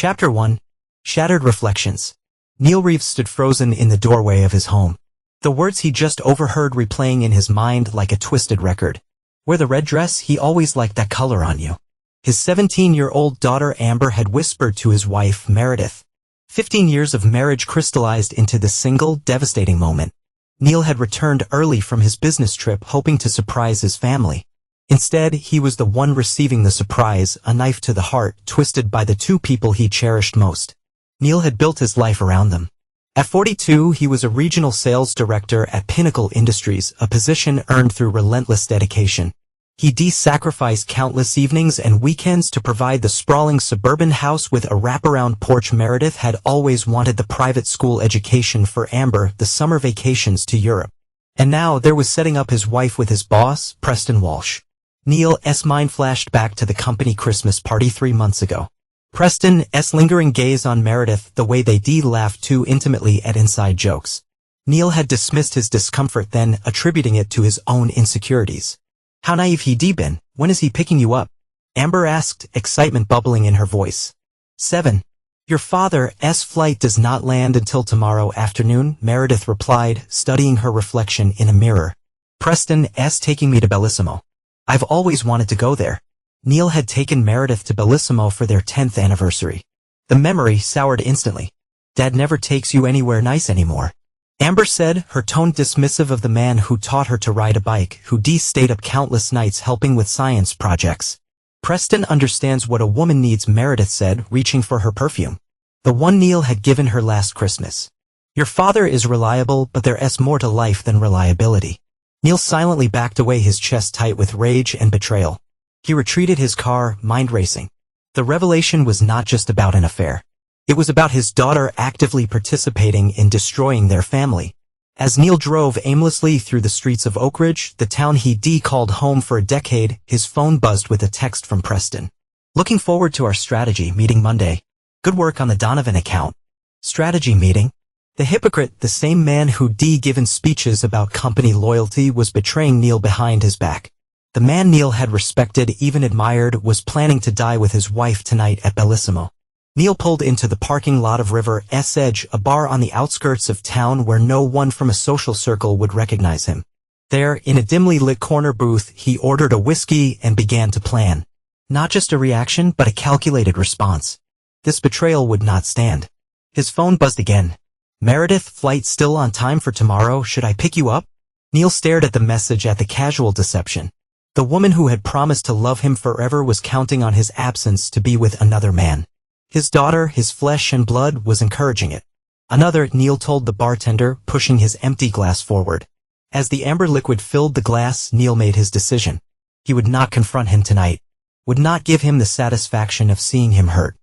Chapter 1. Shattered Reflections. Neil Reeves stood frozen in the doorway of his home. The words he just overheard replaying in his mind like a twisted record. Wear the red dress, he always liked that color on you. His 17-year-old daughter Amber had whispered to his wife Meredith. 15 years of marriage crystallized into this single, devastating moment. Neil had returned early from his business trip hoping to surprise his family. Instead, he was the one receiving the surprise, a knife to the heart, twisted by the two people he cherished most. Neil had built his life around them. At 42, he was a regional sales director at Pinnacle Industries, a position earned through relentless dedication. He sacrificed countless evenings and weekends to provide the sprawling suburban house with a wraparound porch. Meredith had always wanted the private school education for Amber, the summer vacations to Europe. And now there was setting up his wife with his boss, Preston Walsh. Neil's mind flashed back to the company Christmas party 3 months ago. Preston's lingering gaze on Meredith, the way they laughed too intimately at inside jokes. Neil had dismissed his discomfort then, attributing it to his own insecurities. How naive he'd been. When is he picking you up? Amber asked, excitement bubbling in her voice. 7. Your father's flight does not land until tomorrow afternoon, Meredith replied, studying her reflection in a mirror. Preston's taking me to Bellissimo. I've always wanted to go there. Neil had taken Meredith to Bellissimo for their 10th anniversary. The memory soured instantly. Dad never takes you anywhere nice anymore. Amber said, her tone dismissive of the man who taught her to ride a bike, who stayed up countless nights helping with science projects. Preston understands what a woman needs, Meredith said, reaching for her perfume. The one Neil had given her last Christmas. Your father is reliable, but there's more to life than reliability. Neil silently backed away, his chest tight with rage and betrayal. He retreated, his car, mind racing. The revelation was not just about an affair. It was about his daughter actively participating in destroying their family. As Neil drove aimlessly through the streets of Oak Ridge, the town he called home for a decade, his phone buzzed with a text from Preston. Looking forward to our strategy meeting Monday. Good work on the Donovan account. Strategy meeting? The hypocrite, the same man who given speeches about company loyalty, was betraying Neil behind his back. The man Neil had respected, even admired, was planning to die with his wife tonight at Bellissimo. Neil pulled into the parking lot of River's Edge, a bar on the outskirts of town where no one from a social circle would recognize him. There, in a dimly lit corner booth, he ordered a whiskey and began to plan. Not just a reaction, but a calculated response. This betrayal would not stand. His phone buzzed again. Meredith, flight still on time for tomorrow, should I pick you up? Neil stared at the message, at the casual deception. The woman who had promised to love him forever was counting on his absence to be with another man. His daughter, his flesh and blood, was encouraging it. Another, Neil told the bartender, pushing his empty glass forward. As the amber liquid filled the glass, Neil made his decision. He would not confront him tonight. Would not give him the satisfaction of seeing him hurt.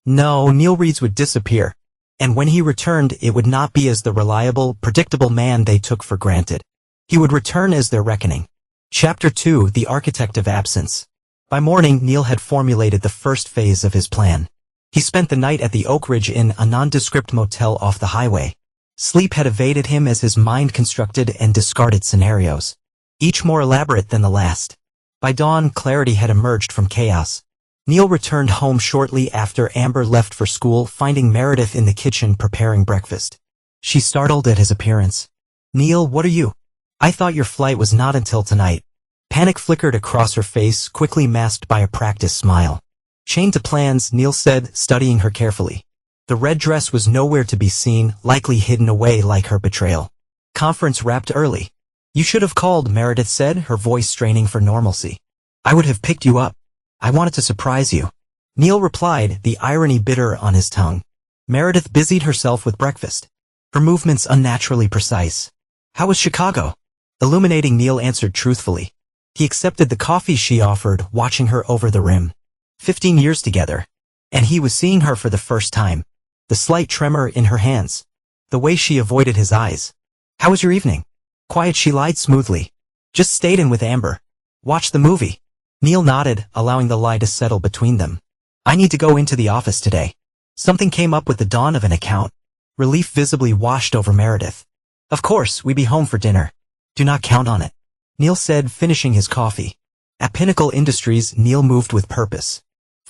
No, Neil Reeves would disappear. And when he returned, it would not be as the reliable, predictable man they took for granted. He would return as their reckoning. Chapter 2. The Architect of Absence. By morning, Neil had formulated the first phase of his plan. He spent the night at the Oak Ridge Inn, a nondescript motel off the highway. Sleep had evaded him as his mind constructed and discarded scenarios, each more elaborate than the last. By dawn, clarity had emerged from chaos. Neil returned home shortly after Amber left for school, finding Meredith in the kitchen preparing breakfast. She startled at his appearance. Neil, what are you? I thought your flight was not until tonight. Panic flickered across her face, quickly masked by a practiced smile. Chained to plans, Neil said, studying her carefully. The red dress was nowhere to be seen, likely hidden away like her betrayal. Conference wrapped early. You should have called, Meredith said, her voice straining for normalcy. I would have picked you up. I wanted to surprise you. Neil replied, the irony bitter on his tongue. Meredith busied herself with breakfast. Her movements unnaturally precise. How was Chicago? Illuminating, Neil answered truthfully. He accepted the coffee she offered, watching her over the rim. 15 years together. And he was seeing her for the first time. The slight tremor in her hands. The way she avoided his eyes. How was your evening? Quiet, she lied smoothly. Just stayed in with Amber. Watched the movie. Neil nodded, allowing the lie to settle between them. I need to go into the office today. Something came up with the Donovan account. Relief visibly washed over Meredith. Of course, we be home for dinner. Do not count on it. Neil said, finishing his coffee. At Pinnacle Industries, Neil moved with purpose.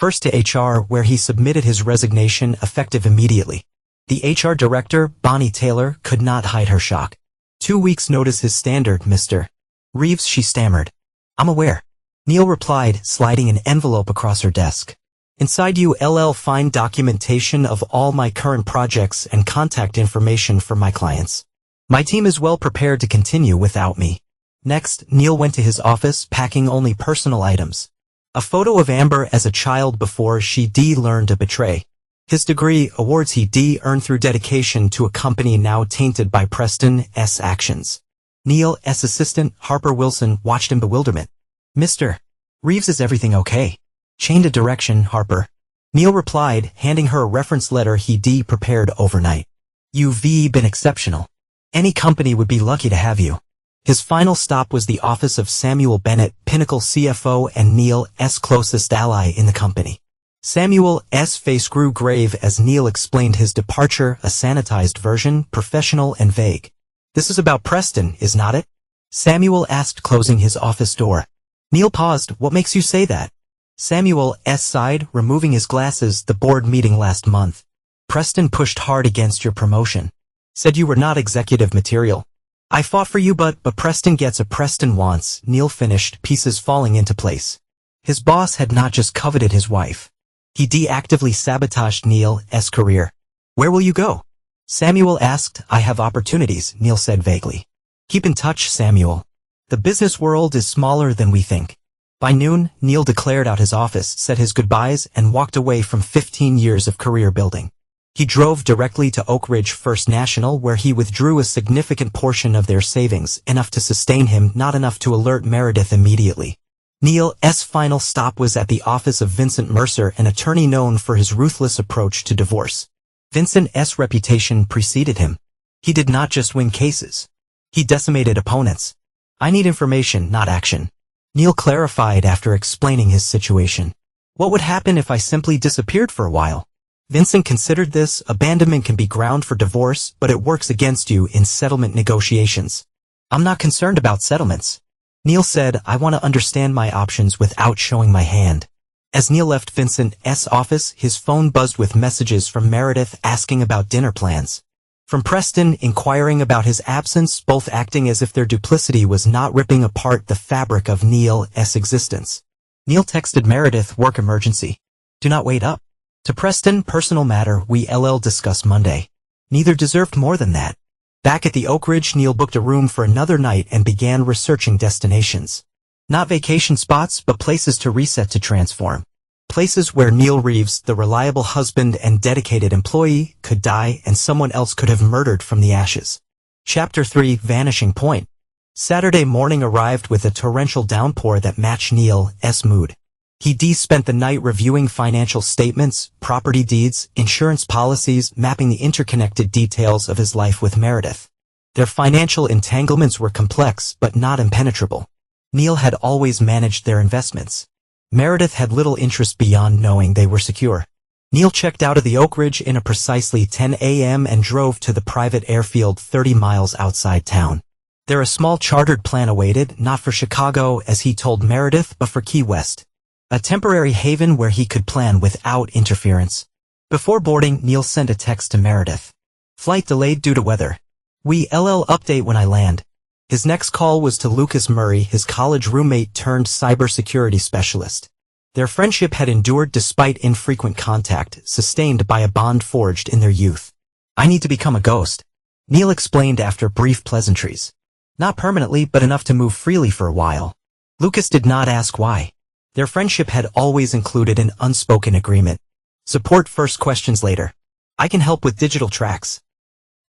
First to HR, where he submitted his resignation effective immediately. The HR director, Bonnie Taylor, could not hide her shock. 2 weeks' notice is standard, Mr. Reeves, she stammered. I'm aware. Neil replied, sliding an envelope across her desk. Inside you'll find documentation of all my current projects and contact information for my clients. My team is well prepared to continue without me. Next, Neil went to his office, packing only personal items. A photo of Amber as a child before she learned to betray. His degree, awards he earned through dedication to a company now tainted by Preston's actions. Neil's assistant, Harper Wilson, watched in bewilderment. Mr. Reeves, is everything okay? Chained a direction, Harper. Neil replied, handing her a reference letter he prepared overnight. You've been exceptional. Any company would be lucky to have you. His final stop was the office of Samuel Bennett, Pinnacle CFO and Neil's closest ally in the company. Samuel's face grew grave as Neil explained his departure, a sanitized version, professional and vague. This is about Preston, is not it? Samuel asked, closing his office door. Neil paused. What makes you say that? Samuel sighed, removing his glasses. The board meeting last month. Preston pushed hard against your promotion. Said you were not executive material. I fought for you but Preston gets a Preston wants, Neil finished, pieces falling into place. His boss had not just coveted his wife. He actively sabotaged Neil's career. Where will you go? Samuel asked. I have opportunities, Neil said vaguely. Keep in touch, Samuel. The business world is smaller than we think. By noon, Neil declared out his office, said his goodbyes, and walked away from 15 years of career building. He drove directly to Oak Ridge First National, where he withdrew a significant portion of their savings, enough to sustain him, not enough to alert Meredith immediately. Neil's final stop was at the office of Vincent Mercer, an attorney known for his ruthless approach to divorce. Vincent's reputation preceded him. He did not just win cases. He decimated opponents. I need information, not action. Neil clarified after explaining his situation. What would happen if I simply disappeared for a while? Vincent considered this. Abandonment can be ground for divorce, but it works against you in settlement negotiations. I'm not concerned about settlements. Neil said, I want to understand my options without showing my hand. As Neil left Vincent's office, his phone buzzed with messages from Meredith asking about dinner plans. From Preston inquiring about his absence, both acting as if their duplicity was not ripping apart the fabric of Neil's existence. Neil texted Meredith, work emergency. Do not wait up. To Preston, personal matter, we'll discuss Monday. Neither deserved more than that. Back at the Oak Ridge, Neil booked a room for another night and began researching destinations. Not vacation spots, but places to reset, to transform. Places where Neil Reeves, the reliable husband and dedicated employee, could die and someone else could have murdered from the ashes. Chapter 3, Vanishing Point. Saturday morning arrived with a torrential downpour that matched Neil's mood. He spent the night reviewing financial statements, property deeds, insurance policies, mapping the interconnected details of his life with Meredith. Their financial entanglements were complex but not impenetrable. Neil had always managed their investments. Meredith had little interest beyond knowing they were secure. Neil checked out of the Oak Ridge in a precisely 10 a.m. and drove to the private airfield 30 miles outside town. There a small chartered plan awaited, not for Chicago as he told Meredith, but for Key West. A temporary haven where he could plan without interference. Before boarding, Neil sent a text to Meredith. Flight delayed due to weather. We'll update when I land. His next call was to Lucas Murray, his college roommate turned cybersecurity specialist. Their friendship had endured despite infrequent contact, sustained by a bond forged in their youth. I need to become a ghost, Neil explained after brief pleasantries. Not permanently, but enough to move freely for a while. Lucas did not ask why. Their friendship had always included an unspoken agreement. Support first, questions later. I can help with digital tracks.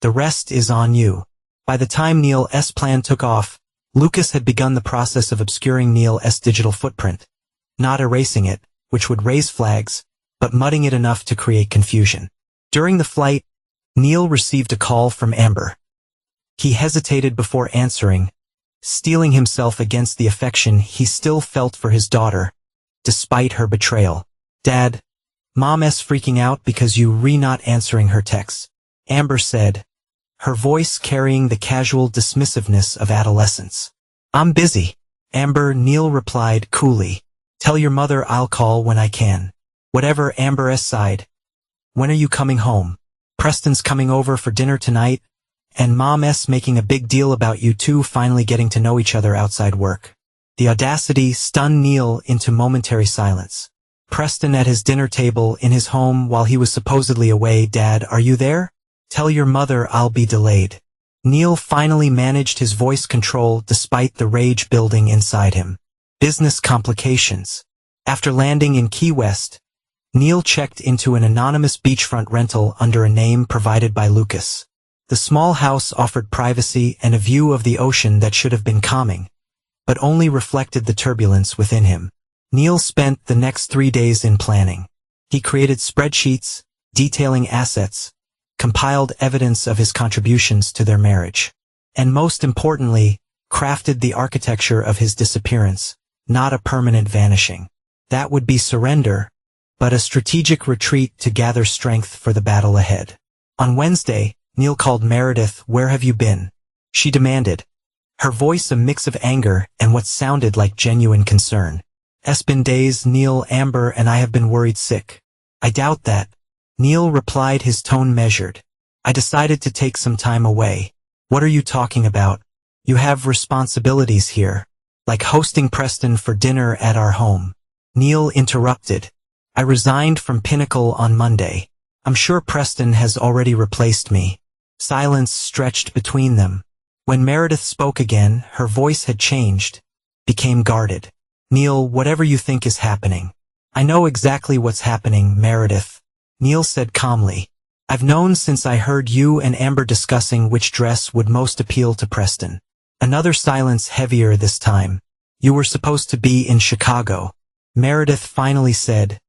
The rest is on you. By the time Neil's plan took off, Lucas had begun the process of obscuring Neil's digital footprint. Not erasing it, which would raise flags, but mudding it enough to create confusion. During the flight, Neil received a call from Amber. He hesitated before answering, steeling himself against the affection he still felt for his daughter, despite her betrayal. Dad, Mom's freaking out because you not answering her texts, Amber said, her voice carrying the casual dismissiveness of adolescence. I'm busy, Amber, Neil replied coolly. Tell your mother I'll call when I can. Whatever. Amber S sighed. When are you coming home? Preston's coming over for dinner tonight, and Mom S making a big deal about you two finally getting to know each other outside work. The audacity stunned Neil into momentary silence. Preston at his dinner table in his home while he was supposedly away. Dad, are you there? Tell your mother I'll be delayed. Neil finally managed his voice control despite the rage building inside him. Business complications. After landing in Key West, Neil checked into an anonymous beachfront rental under a name provided by Lucas. The small house offered privacy and a view of the ocean that should have been calming, but only reflected the turbulence within him. Neil spent the next 3 days in planning. He created spreadsheets, detailing assets, compiled evidence of his contributions to their marriage, and most importantly, crafted the architecture of his disappearance, not a permanent vanishing. That would be surrender, but a strategic retreat to gather strength for the battle ahead. On Wednesday, Neil called Meredith. Where have you been? She demanded, her voice a mix of anger and what sounded like genuine concern. It's been days, Neil. Amber and I have been worried sick. I doubt that. Neil replied, his tone measured. I decided to take some time away. What are you talking about? You have responsibilities here, like hosting Preston for dinner at our home. Neil interrupted. I resigned from Pinnacle on Monday. I'm sure Preston has already replaced me. Silence stretched between them. When Meredith spoke again, her voice had changed, became guarded. Neil, whatever you think is happening. I know exactly what's happening, Meredith. Neil said calmly. I've known since I heard you and Amber discussing which dress would most appeal to Preston. Another silence, heavier this time. You were supposed to be in Chicago, Meredith finally said,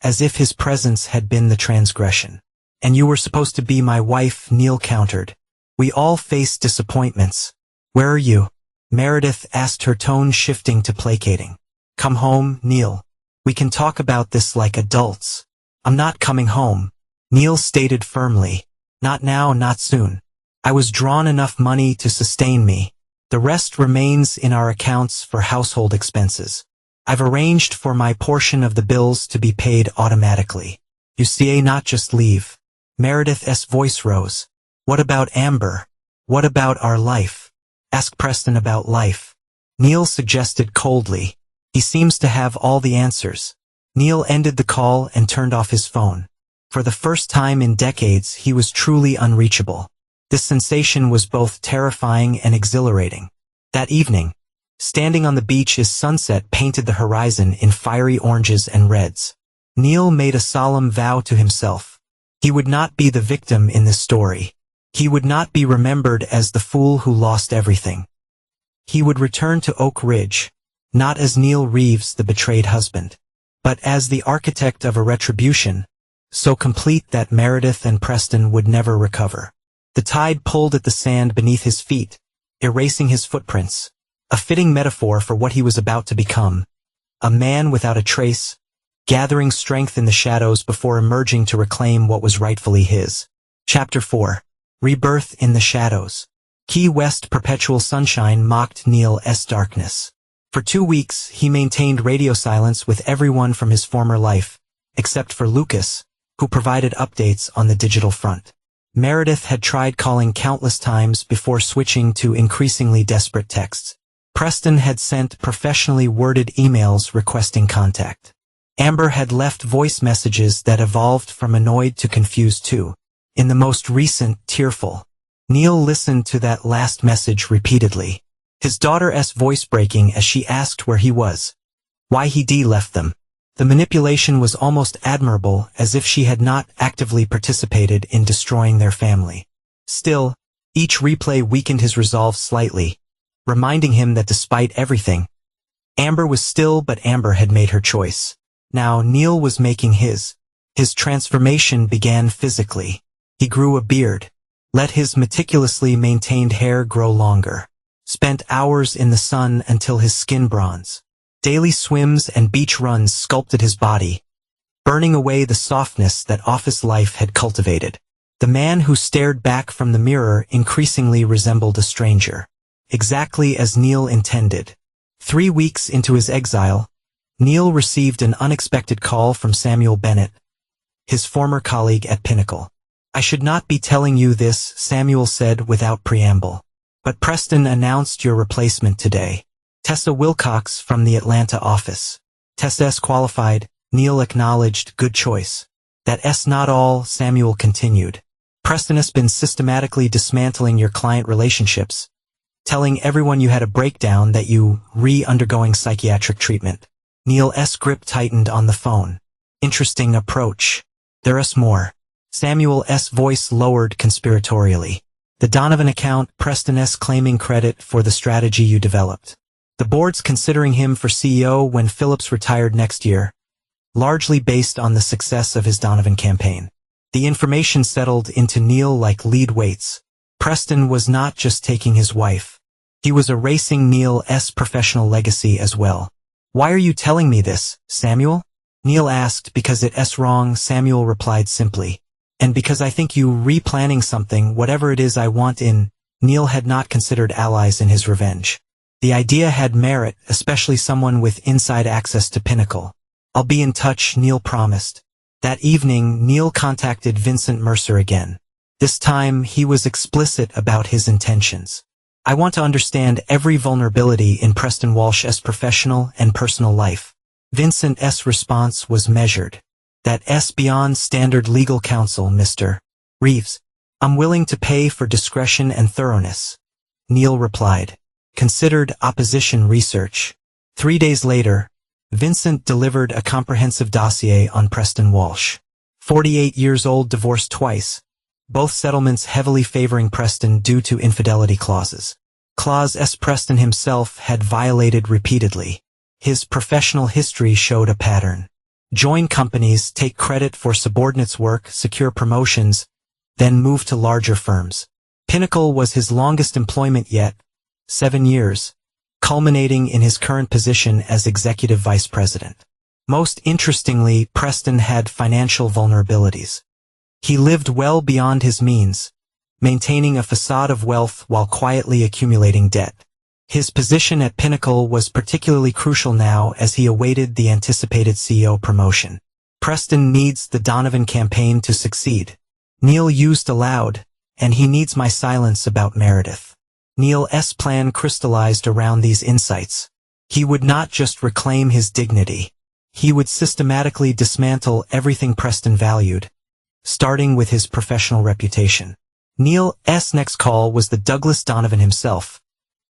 as if his presence had been the transgression. And you were supposed to be my wife, Neil countered. We all face disappointments. Where are you? Meredith asked, her tone shifting to placating. Come home, Neil. We can talk about this like adults. I'm not coming home, Neil stated firmly. Not now, not soon. I was drawn enough money to sustain me. The rest remains in our accounts for household expenses. I've arranged for my portion of the bills to be paid automatically. You see, not just leave. Meredith's voice rose. What about Amber? What about our life? Ask Preston about life. Neil suggested coldly. He seems to have all the answers. Neil ended the call and turned off his phone. For the first time in decades, he was truly unreachable. This sensation was both terrifying and exhilarating. That evening, standing on the beach as sunset painted the horizon in fiery oranges and reds, Neil made a solemn vow to himself. He would not be the victim in this story. He would not be remembered as the fool who lost everything. He would return to Oak Ridge, not as Neil Reeves, the betrayed husband, but as the architect of a retribution, so complete that Meredith and Preston would never recover. The tide pulled at the sand beneath his feet, erasing his footprints, a fitting metaphor for what he was about to become, a man without a trace, gathering strength in the shadows before emerging to reclaim what was rightfully his. Chapter 4. Rebirth in the Shadows. Key West perpetual sunshine mocked Neil's darkness. For 2 weeks, he maintained radio silence with everyone from his former life, except for Lucas, who provided updates on the digital front. Meredith had tried calling countless times before switching to increasingly desperate texts. Preston had sent professionally worded emails requesting contact. Amber had left voice messages that evolved from annoyed to confused too. In the most recent, tearful. Neil listened to that last message repeatedly. His daughter's voice breaking as she asked where he was, why he'd left them. The manipulation was almost admirable, as if she had not actively participated in destroying their family. Still, each replay weakened his resolve slightly, reminding him that despite everything, Amber was still, but Amber had made her choice. Now Neil was making his. His transformation began physically. He grew a beard, let his meticulously maintained hair grow longer, spent hours in the sun until his skin bronzed. Daily swims and beach runs sculpted his body, burning away the softness that office life had cultivated. The man who stared back from the mirror increasingly resembled a stranger. Exactly as Neil intended. 3 weeks into his exile, Neil received an unexpected call from Samuel Bennett, his former colleague at Pinnacle. "I should not be telling you this," Samuel said without preamble. "But Preston announced your replacement today. Tessa Wilcox from the Atlanta office." "Tessa's qualified," Neil acknowledged. "Good choice." "That's not all," Samuel continued. "Preston has been systematically dismantling your client relationships, telling everyone you had a breakdown, that you undergoing psychiatric treatment." Neil's grip tightened on the phone. "Interesting approach. There's more." Samuel's voice lowered conspiratorially. "The Donovan account, Preston's claiming credit for the strategy you developed. The board's considering him for CEO when Phillips retired next year, largely based on the success of his Donovan campaign." The information settled into Neil like lead weights. Preston was not just taking his wife. He was erasing Neil's professional legacy as well. "Why are you telling me this, Samuel?" Neil asked. "Because it's wrong," Samuel replied simply. "And because I think you replanning something, whatever it is I want in." Neil had not considered allies in his revenge. The idea had merit, especially someone with inside access to Pinnacle. "I'll be in touch," Neil promised. That evening, Neil contacted Vincent Mercer again. This time, he was explicit about his intentions. "I want to understand every vulnerability in Preston Walsh's professional and personal life." Vincent's response was measured. "That's beyond standard legal counsel, Mr. Reeves. I'm willing to pay for discretion and thoroughness," Neil replied. Considered opposition research. 3 days later, Vincent delivered a comprehensive dossier on Preston Walsh. 48 years old, divorced twice, both settlements heavily favoring Preston due to infidelity clauses. Clause Preston himself had violated repeatedly. His professional history showed a pattern. Join companies, take credit for subordinates' work, secure promotions, then move to larger firms. Pinnacle was his longest employment yet, 7 years, culminating in his current position as executive vice president. Most interestingly, Preston had financial vulnerabilities. He lived well beyond his means, maintaining a facade of wealth while quietly accumulating debt. His position at Pinnacle was particularly crucial now as he awaited the anticipated CEO promotion. "Preston needs the Donovan campaign to succeed," Neil used aloud, "and he needs my silence about Meredith." Neil's plan crystallized around these insights. He would not just reclaim his dignity. He would systematically dismantle everything Preston valued, starting with his professional reputation. Neil's next call was the Douglas Donovan himself,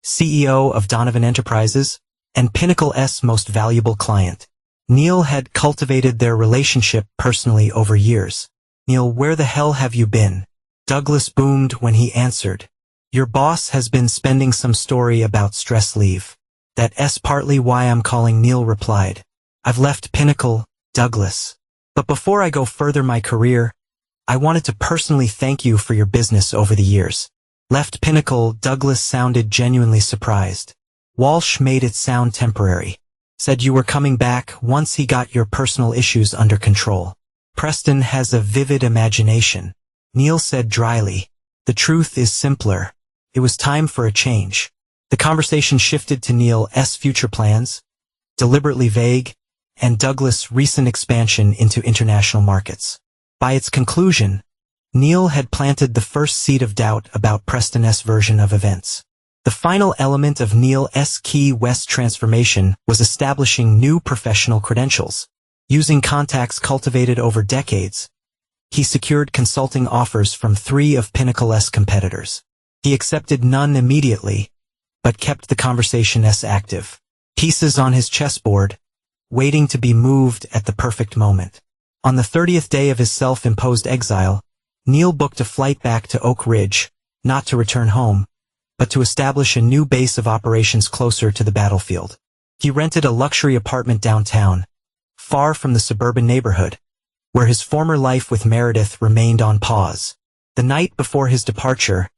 CEO of Donovan Enterprises, and Pinnacle's most valuable client. Neil had cultivated their relationship personally over years. "Neil, where the hell have you been?" Douglas boomed when he answered. "Your boss has been spending some story about stress leave." "That's partly why I'm calling," Neil replied. "I've left Pinnacle, Douglas. But before I go further my career, I wanted to personally thank you for your business over the years." "Left Pinnacle," Douglas sounded genuinely surprised. Walsh made it sound temporary. "Said you were coming back once he got your personal issues under control." "Preston has a vivid imagination," Neil said dryly. "The truth is simpler. It was time for a change." The conversation shifted to Neil's future plans, deliberately vague, and Douglas' recent expansion into international markets. By its conclusion, Neil had planted the first seed of doubt about Preston's version of events. The final element of Neil's Key West transformation was establishing new professional credentials. Using contacts cultivated over decades, he secured consulting offers from 3 of Pinnacle's competitors. He accepted none immediately, but kept the conversation active. Pieces on his chessboard, waiting to be moved at the perfect moment. On the 30th day of his self-imposed exile, Neil booked a flight back to Oak Ridge, not to return home, but to establish a new base of operations closer to the battlefield. He rented a luxury apartment downtown, far from the suburban neighborhood, where his former life with Meredith remained on pause. The night before his departure,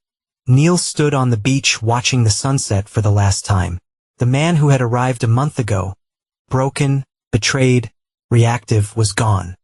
Neil stood on the beach watching the sunset for the last time. The man who had arrived a month ago, broken, betrayed, reactive, was gone.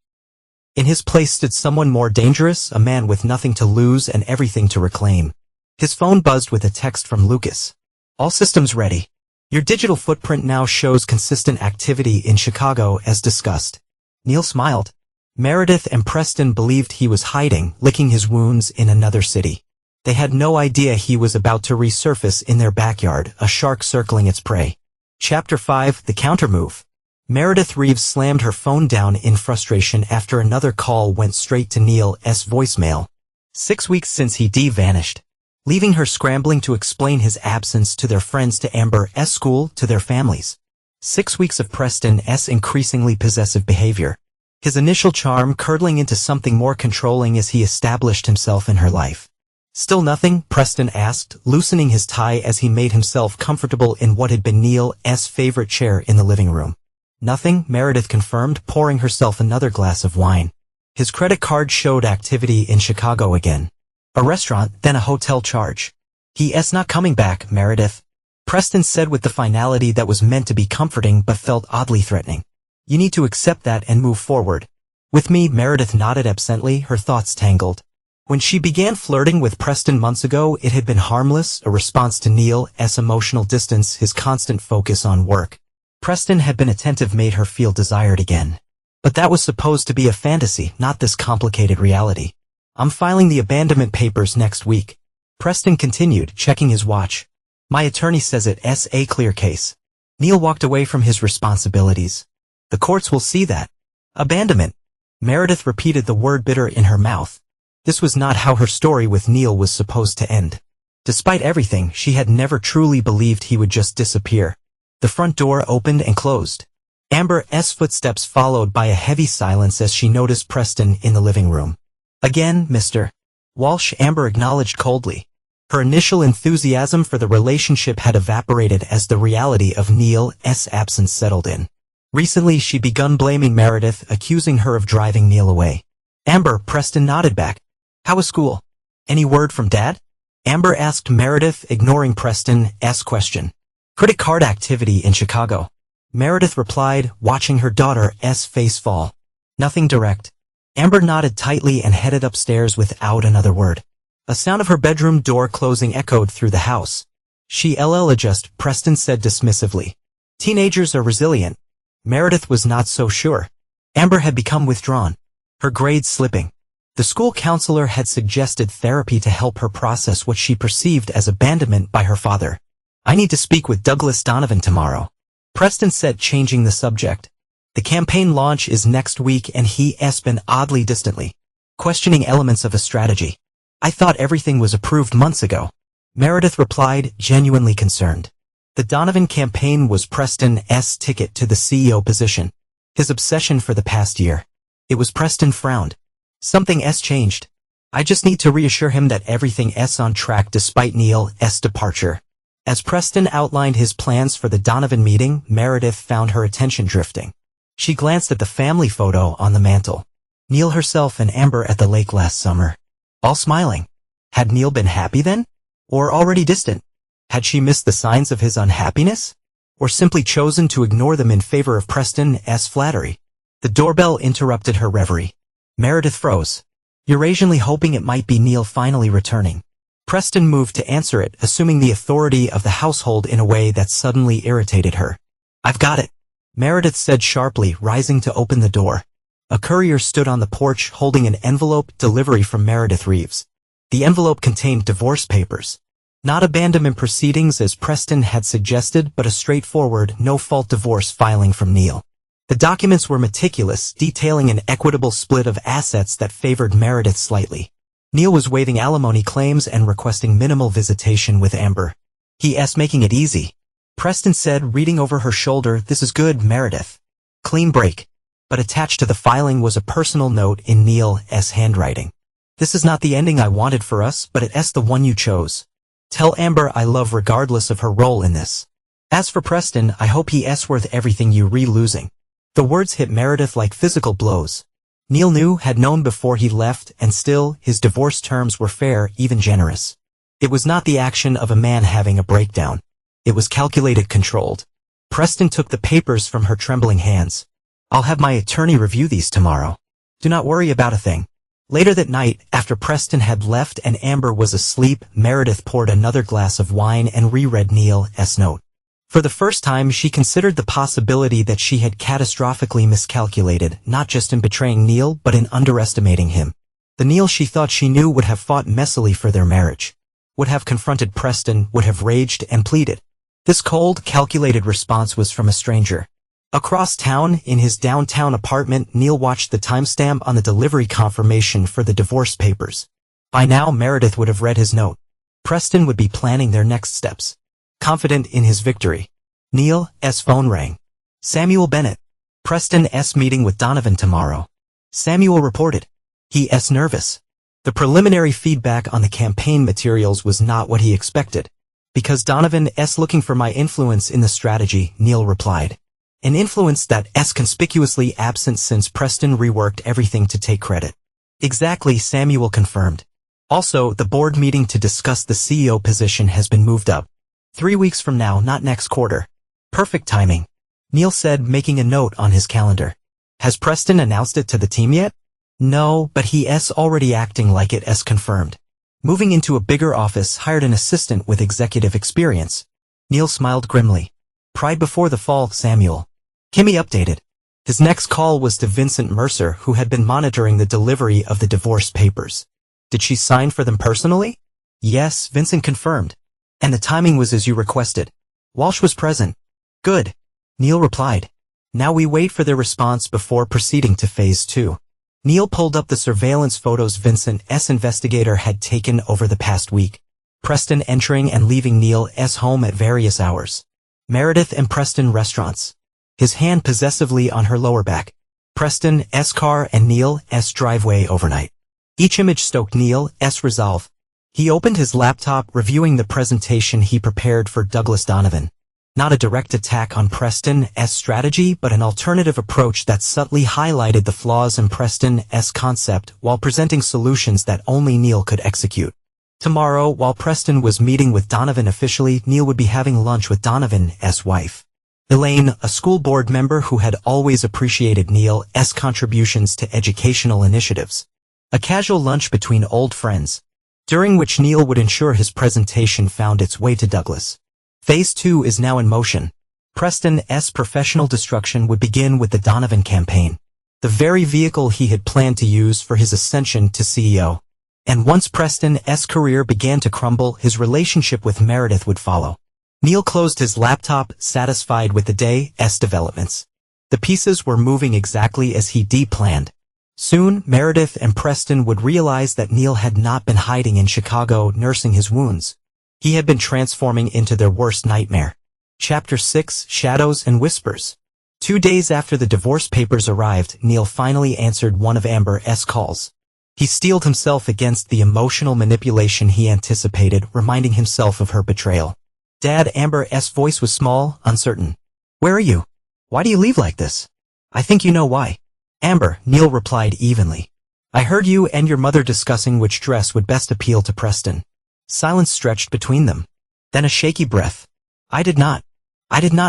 In his place stood someone more dangerous, a man with nothing to lose and everything to reclaim. His phone buzzed with a text from Lucas. "All systems ready. Your digital footprint now shows consistent activity in Chicago as discussed. Neil smiled. Meredith and Preston believed he was hiding, licking his wounds in another city. They had no idea he was about to resurface in their backyard, a shark circling its prey. Chapter 5: The Countermove. Meredith Reeves slammed her phone down in frustration after another call went straight to Neil's voicemail. 6 weeks since he vanished, leaving her scrambling to explain his absence to their friends, to Amber's school, to their families. 6 weeks of Preston's increasingly possessive behavior. His initial charm curdling into something more controlling as he established himself in her life. Still nothing? Preston asked, loosening his tie as he made himself comfortable in what had been Neil's favorite chair in the living room. Nothing, Meredith confirmed, pouring herself another glass of wine. His credit card showed activity in Chicago again. A restaurant, then a hotel charge. He's not coming back, Meredith. Preston said with the finality that was meant to be comforting but felt oddly threatening. You need to accept that and move forward. With me, Meredith nodded absently, her thoughts tangled. When she began flirting with Preston months ago, it had been harmless, a response to Neil's emotional distance, his constant focus on work. Preston had been attentive, made her feel desired again. But that was supposed to be a fantasy, not this complicated reality. I'm filing the abandonment papers next week. Preston continued, checking his watch. My attorney says it's a clear case. Neil walked away from his responsibilities. The courts will see that. Abandonment. Meredith repeated the word, bitter in her mouth. This was not how her story with Neil was supposed to end. Despite everything, she had never truly believed he would just disappear. The front door opened and closed. Amber's footsteps followed by a heavy silence as she noticed Preston in the living room. Again, Mr. Walsh, Amber acknowledged coldly. Her initial enthusiasm for the relationship had evaporated as the reality of Neil's absence settled in. Recently she'd begun blaming Meredith, accusing her of driving Neil away. Amber, Preston nodded back. How was school? Any word from Dad? Amber asked Meredith, ignoring Preston's question. Credit card activity in Chicago. Meredith replied, watching her daughter's face fall. Nothing direct. Amber nodded tightly and headed upstairs without another word. A sound of her bedroom door closing echoed through the house. She adjust, Preston said dismissively. Teenagers are resilient. Meredith was not so sure. Amber had become withdrawn. Her grades slipping. The school counselor had suggested therapy to help her process what she perceived as abandonment by her father. I need to speak with Douglas Donovan tomorrow. Preston said, changing the subject. The campaign launch is next week and he's been oddly distantly questioning elements of a strategy. I thought everything was approved months ago. Meredith replied, genuinely concerned. The Donovan campaign was Preston's ticket to the CEO position. His obsession for the past year. It was. Preston frowned. Something's changed. I just need to reassure him that everything's on track despite Neil's departure. As Preston outlined his plans for the Donovan meeting, Meredith found her attention drifting. She glanced at the family photo on the mantel. Neil, herself, and Amber at the lake last summer. All smiling. Had Neil been happy then? Or already distant? Had she missed the signs of his unhappiness? Or simply chosen to ignore them in favor of Preston's flattery? The doorbell interrupted her reverie. Meredith froze, Eurasianly hoping it might be Neil finally returning. Preston moved to answer it, assuming the authority of the household in a way that suddenly irritated her. I've got it, Meredith said sharply, rising to open the door. A courier stood on the porch holding an envelope, delivery from Meredith Reeves. The envelope contained divorce papers. Not abandonment proceedings as Preston had suggested, but a straightforward, no-fault divorce filing from Neil. The documents were meticulous, detailing an equitable split of assets that favored Meredith slightly. Neil was waiving alimony claims and requesting minimal visitation with Amber. He's making it easy. Preston said, reading over her shoulder, this is good, Meredith. Clean break. But attached to the filing was a personal note in Neil's handwriting. This is not the ending I wanted for us, but it's the one you chose. Tell Amber I love regardless of her role in this. As for Preston, I hope he's worth everything you losing. The words hit Meredith like physical blows. Neil had known before he left, and still, his divorce terms were fair, even generous. It was not the action of a man having a breakdown. It was calculated, controlled. Preston took the papers from her trembling hands. I'll have my attorney review these tomorrow. Do not worry about a thing. Later that night, after Preston had left and Amber was asleep, Meredith poured another glass of wine and reread Neil's note. For the first time, she considered the possibility that she had catastrophically miscalculated, not just in betraying Neil, but in underestimating him. The Neil she thought she knew would have fought messily for their marriage, would have confronted Preston, would have raged and pleaded. This cold, calculated response was from a stranger. Across town, in his downtown apartment, Neil watched the timestamp on the delivery confirmation for the divorce papers. By now, Meredith would have read his note. Preston would be planning their next steps. Confident in his victory, Neil's phone rang. Samuel Bennett. Preston's meeting with Donovan tomorrow. Samuel reported. He's nervous. The preliminary feedback on the campaign materials was not what he expected. Because Donovan's looking for my influence in the strategy, Neil replied. An influence that's conspicuously absent since Preston reworked everything to take credit. Exactly, Samuel confirmed. Also, the board meeting to discuss the CEO position has been moved up. 3 weeks from now, not next quarter. Perfect timing, Neil said, making a note on his calendar. Has Preston announced it to the team yet? No, but he's already acting like it's confirmed. Moving into a bigger office, hired an assistant with executive experience. Neil smiled grimly. Pride before the fall, Samuel. Kimmy updated. His next call was to Vincent Mercer, who had been monitoring the delivery of the divorce papers. Did she sign for them personally? Yes, Vincent confirmed. And the timing was as you requested. Walsh was present. Good, Neil replied. Now we wait for their response before proceeding to phase 2. Neil pulled up the surveillance photos Vincent's investigator had taken over the past week. Preston entering and leaving Neil's home at various hours. Meredith and Preston restaurants. His hand possessively on her lower back. Preston's car and Neil's driveway overnight. Each image stoked Neil's resolve. He opened his laptop, reviewing the presentation he prepared for Douglas Donovan. Not a direct attack on Preston's strategy, but an alternative approach that subtly highlighted the flaws in Preston's concept while presenting solutions that only Neil could execute. Tomorrow, while Preston was meeting with Donovan officially, Neil would be having lunch with Donovan's wife, Elaine, a school board member who had always appreciated Neil's contributions to educational initiatives. A casual lunch between old friends, during which Neil would ensure his presentation found its way to Douglas. Phase 2 is now in motion. Preston's professional destruction would begin with the Donovan campaign, the very vehicle he had planned to use for his ascension to CEO. And once Preston's career began to crumble, his relationship with Meredith would follow. Neil closed his laptop, satisfied with the day's developments. The pieces were moving exactly as he planned. Soon, Meredith and Preston would realize that Neil had not been hiding in Chicago nursing his wounds. He had been transforming into their worst nightmare. Chapter 6, Shadows and Whispers. 2 days after the divorce papers arrived, Neil finally answered one of Amber's calls. He steeled himself against the emotional manipulation he anticipated, reminding himself of her betrayal. Dad, Amber's voice was small, uncertain. Where are you? Why do you leave like this? I think you know why. Amber, Neil replied evenly. I heard you and your mother discussing which dress would best appeal to Preston. Silence stretched between them. Then a shaky breath. I did not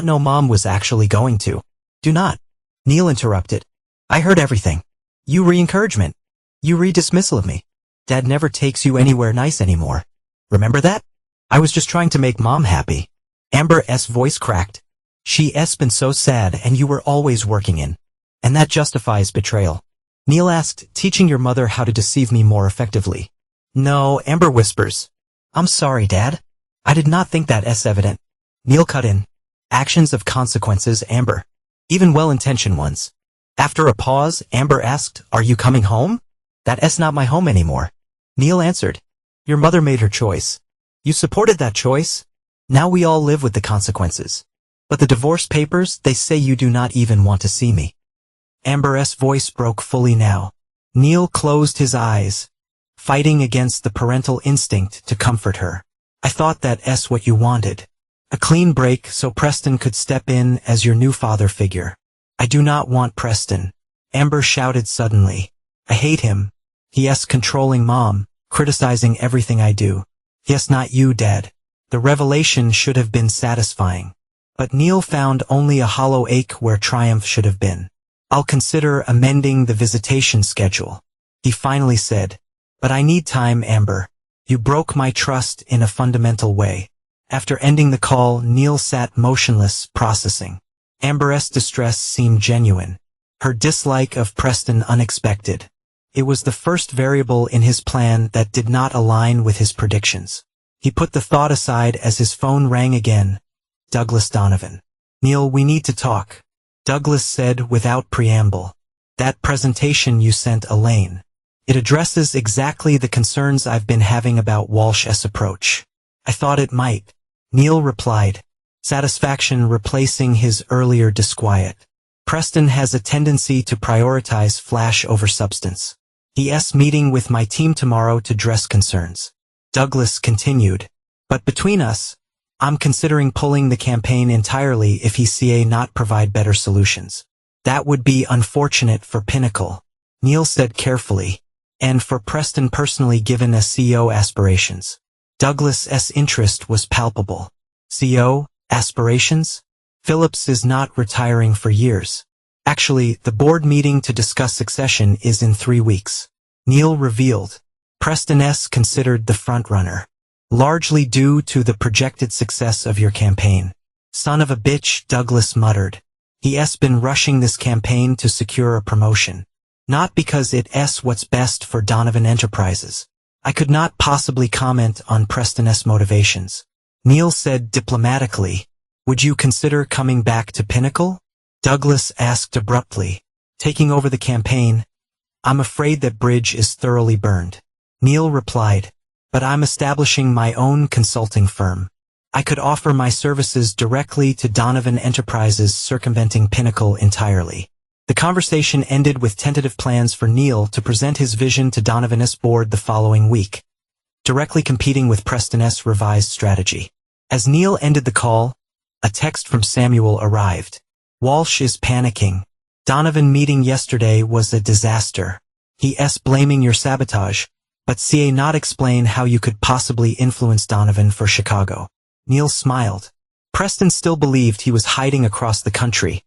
know Mom was actually going to. Do not. Neil interrupted. I heard everything. You re-encouragement. You re-dismissal of me. Dad never takes you anywhere nice anymore. Remember that? I was just trying to make Mom happy. Amber's voice cracked. She's been so sad and you were always working in. And that justifies betrayal. Neil asked, teaching your mother how to deceive me more effectively. No, Amber whispers. I'm sorry, Dad. I did not think that's evident. Neil cut in. Actions have consequences, Amber. Even well-intentioned ones. After a pause, Amber asked, are you coming home? That's not my home anymore. Neil answered. Your mother made her choice. You supported that choice. Now we all live with the consequences. But the divorce papers, they say you do not even want to see me. Amber's voice broke fully now. Neil closed his eyes, fighting against the parental instinct to comfort her. I thought that's what you wanted. A clean break so Preston could step in as your new father figure. I do not want Preston. Amber shouted suddenly. I hate him. He's controlling Mom, criticizing everything I do. Yes, not you, Dad. The revelation should have been satisfying. But Neil found only a hollow ache where triumph should have been. I'll consider amending the visitation schedule, he finally said. But I need time, Amber. You broke my trust in a fundamental way. After ending the call, Neil sat motionless, processing. Amber's distress seemed genuine. Her dislike of Preston unexpected. It was the first variable in his plan that did not align with his predictions. He put the thought aside as his phone rang again. Douglas Donovan. "Neil, we need to talk," Douglas said without preamble. "That presentation you sent Elaine. It addresses exactly the concerns I've been having about Walsh's approach." "I thought it might," Neil replied, satisfaction replacing his earlier disquiet. "Preston has a tendency to prioritize flash over substance. He's meeting with my team tomorrow to address concerns." Douglas continued, "But between us, I'm considering pulling the campaign entirely if he ca not provide better solutions. That would be unfortunate for Pinnacle," Neil said carefully, "and for Preston personally given as CEO aspirations." Douglas's interest was palpable. "CEO aspirations? Phillips is not retiring for years. Actually, the board meeting to discuss succession is in 3 weeks," Neil revealed. "Preston's considered the frontrunner, largely due to the projected success of your campaign." "Son of a bitch," Douglas muttered. "He's been rushing this campaign to secure a promotion. Not because it's what's best for Donovan Enterprises." "I could not possibly comment on Preston's motivations," Neil said diplomatically. "Would you consider coming back to Pinnacle?" Douglas asked abruptly. "Taking over the campaign? I'm afraid that bridge is thoroughly burned," Neil replied. "But I'm establishing my own consulting firm. I could offer my services directly to Donovan Enterprises, circumventing Pinnacle entirely." The conversation ended with tentative plans for Neil to present his vision to Donovan's board the following week, directly competing with Preston's revised strategy. As Neil ended the call, a text from Samuel arrived. "Walsh is panicking. Donovan meeting yesterday was a disaster. He's blaming your sabotage, but ca not explain how you could possibly influence Donovan for Chicago." Neil smiled. Preston still believed he was hiding across the country,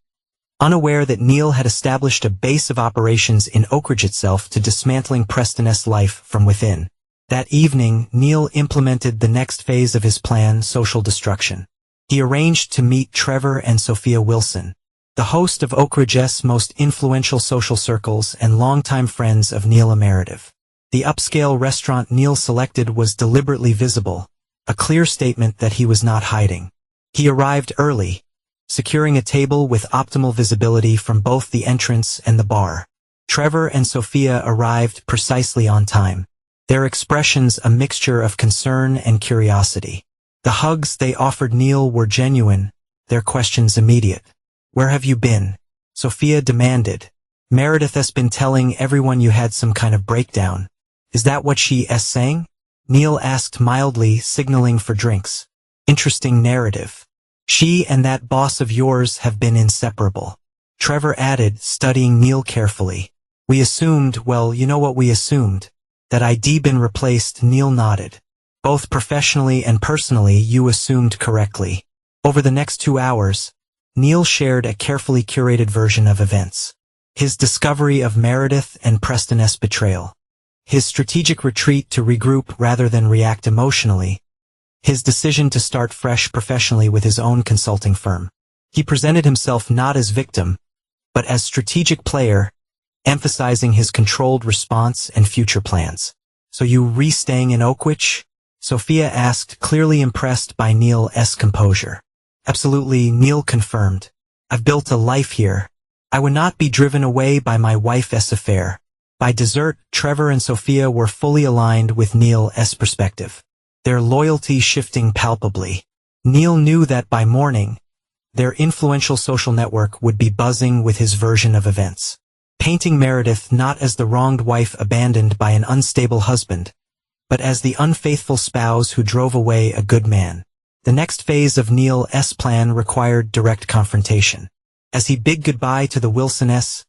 unaware that Neil had established a base of operations in Oak Ridge itself to dismantling Preston's life from within. That evening, Neil implemented the next phase of his plan, social destruction. He arranged to meet Trevor and Sophia Wilson, the host of Oak Ridge's most influential social circles and longtime friends of Neil Emeritive. The upscale restaurant Neil selected was deliberately visible, a clear statement that he was not hiding. He arrived early, securing a table with optimal visibility from both the entrance and the bar. Trevor and Sophia arrived precisely on time, their expressions a mixture of concern and curiosity. The hugs they offered Neil were genuine, their questions immediate. "Where have you been?" Sophia demanded. "Meredith has been telling everyone you had some kind of breakdown. Is that what she's saying?" Neil asked mildly, signaling for drinks. "Interesting narrative. She and that boss of yours have been inseparable," Trevor added, studying Neil carefully. "We assumed, well, you know what we assumed, that I'd been replaced." Neil nodded. "Both professionally and personally, you assumed correctly." Over the next 2 hours, Neil shared a carefully curated version of events. His discovery of Meredith and Preston's betrayal. His strategic retreat to regroup rather than react emotionally. His decision to start fresh professionally with his own consulting firm. He presented himself not as victim, but as strategic player, emphasizing his controlled response and future plans. "So you re-staying in Oak Ridge?" Sophia asked, clearly impressed by Neil's composure. "Absolutely," Neil confirmed. "I've built a life here. I would not be driven away by my wife's affair." By dessert, Trevor and Sophia were fully aligned with Neil's perspective, their loyalty shifting palpably. Neil knew that by morning, their influential social network would be buzzing with his version of events, painting Meredith not as the wronged wife abandoned by an unstable husband, but as the unfaithful spouse who drove away a good man. The next phase of Neil's plan required direct confrontation. As he bid goodbye to the Wilsons,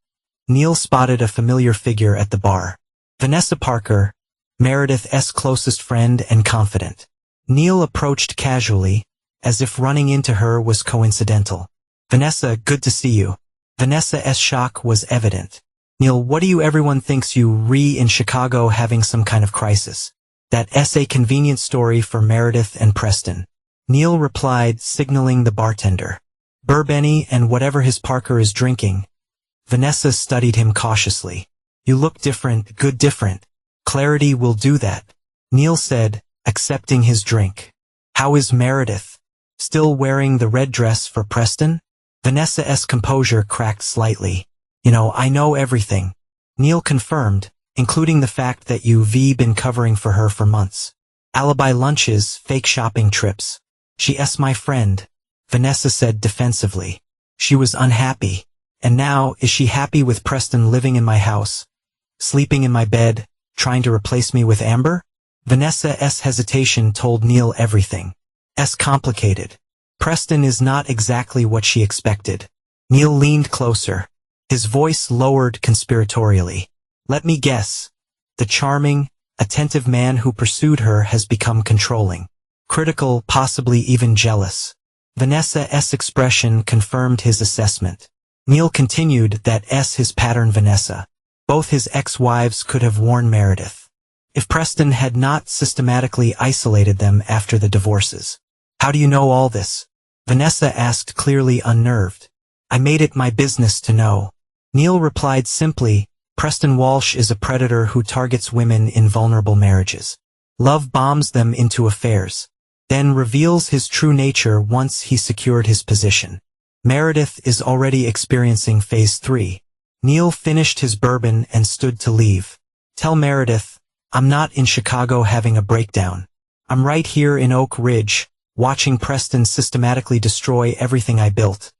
Neil spotted a familiar figure at the bar. Vanessa Parker, Meredith's closest friend and confidant. Neil approached casually, as if running into her was coincidental. "Vanessa, good to see you." Vanessa's shock was evident. "Neil, what do you everyone thinks you in Chicago having some kind of crisis? That's a convenient story for Meredith and Preston." Neil replied, signaling the bartender. Bourbon and whatever his Parker is drinking. Vanessa studied him cautiously. You look different, good different. Clarity will do that, Neil said, accepting his drink. How is Meredith? Still wearing the red dress for Preston? Vanessa's composure cracked slightly. I know everything. Neil confirmed, including the fact that you've been covering for her for months. Alibi lunches, fake shopping trips. She's my friend, Vanessa said defensively. She was unhappy. And now, is she happy with Preston living in my house? Sleeping in my bed, trying to replace me with Amber? Vanessa's hesitation told Neil everything. Complicated. Preston is not exactly what she expected. Neil leaned closer. His voice lowered conspiratorially. Let me guess. The charming, attentive man who pursued her has become controlling. Critical, possibly even jealous. Vanessa's expression confirmed his assessment. Neil continued that his pattern Vanessa. Both his ex-wives could have worn Meredith. If Preston had not systematically isolated them after the divorces. How do you know all this? Vanessa asked, clearly unnerved. I made it my business to know. Neil replied simply, Preston Walsh is a predator who targets women in vulnerable marriages. Love bombs them into affairs. Then reveals his true nature once he secured his position. Meredith is already experiencing phase 3. Neil finished his bourbon and stood to leave. Tell Meredith, I'm not in Chicago having a breakdown. I'm right here in Oak Ridge, watching Preston systematically destroy everything I built,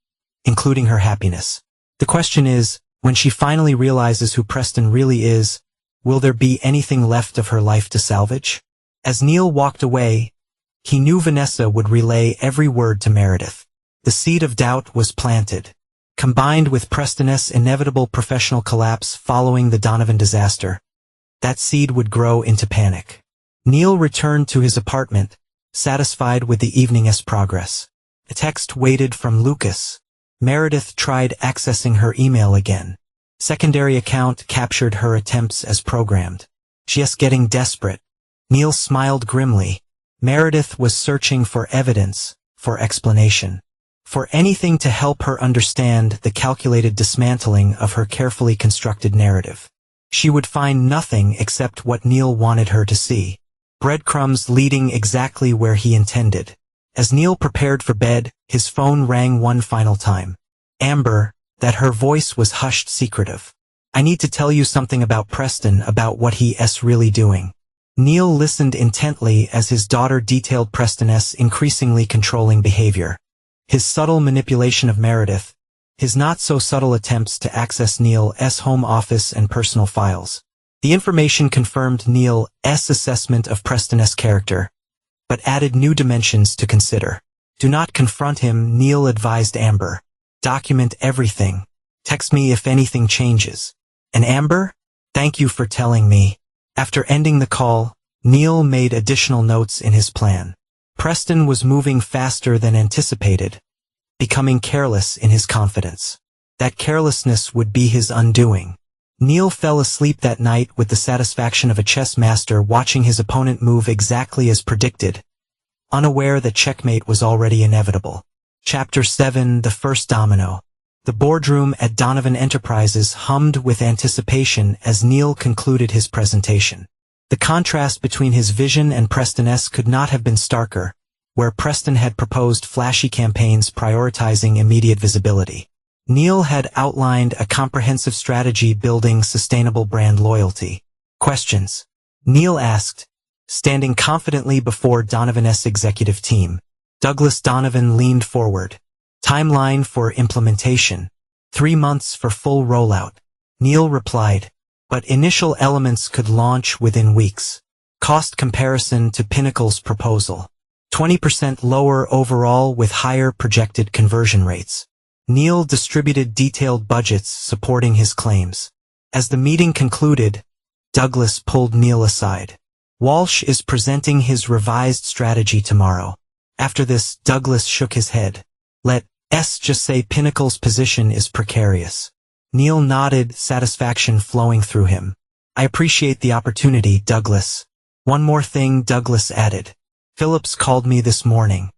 including her happiness. The question is, when she finally realizes who Preston really is, will there be anything left of her life to salvage? As Neil walked away, he knew Vanessa would relay every word to Meredith. The seed of doubt was planted. Combined with Preston's inevitable professional collapse following the Donovan disaster, that seed would grow into panic. Neil returned to his apartment, satisfied with the evening's progress. A text waited from Lucas. Meredith tried accessing her email again. Secondary account captured her attempts as programmed. She's getting desperate. Neil smiled grimly. Meredith was searching for evidence, for explanation. For anything to help her understand the calculated dismantling of her carefully constructed narrative. She would find nothing except what Neil wanted her to see. Breadcrumbs leading exactly where he intended. As Neil prepared for bed, his phone rang one final time. Amber, that her voice was hushed secretive. I need to tell you something about Preston, about what he's really doing. Neil listened intently as his daughter detailed Preston's increasingly controlling behavior. His subtle manipulation of Meredith, his not-so-subtle attempts to access Neil's home office and personal files. The information confirmed Neil's assessment of Preston's character, but added new dimensions to consider. Do not confront him, Neil advised Amber. Document everything. Text me if anything changes. And Amber? Thank you for telling me. After ending the call, Neil made additional notes in his plan. Preston was moving faster than anticipated, becoming careless in his confidence. That carelessness would be his undoing. Neil fell asleep that night with the satisfaction of a chess master watching his opponent move exactly as predicted, unaware that checkmate was already inevitable. Chapter 7: The First Domino. The boardroom at Donovan Enterprises hummed with anticipation as Neil concluded his presentation. The contrast between his vision and Preston's could not have been starker, where Preston had proposed flashy campaigns prioritizing immediate visibility. Neil had outlined a comprehensive strategy building sustainable brand loyalty. Questions? Neil asked, standing confidently before Donovan's executive team. Douglas Donovan leaned forward. Timeline for implementation. 3 months for full rollout. Neil replied, but initial elements could launch within weeks. Cost comparison to Pinnacle's proposal. 20% lower overall with higher projected conversion rates. Neil distributed detailed budgets supporting his claims. As the meeting concluded, Douglas pulled Neil aside. Walsh is presenting his revised strategy tomorrow. After this, Douglas shook his head. Let's just say Pinnacle's position is precarious. Neil nodded, satisfaction flowing through him. I appreciate the opportunity, Douglas. One more thing, Douglas added. Phillips called me this morning.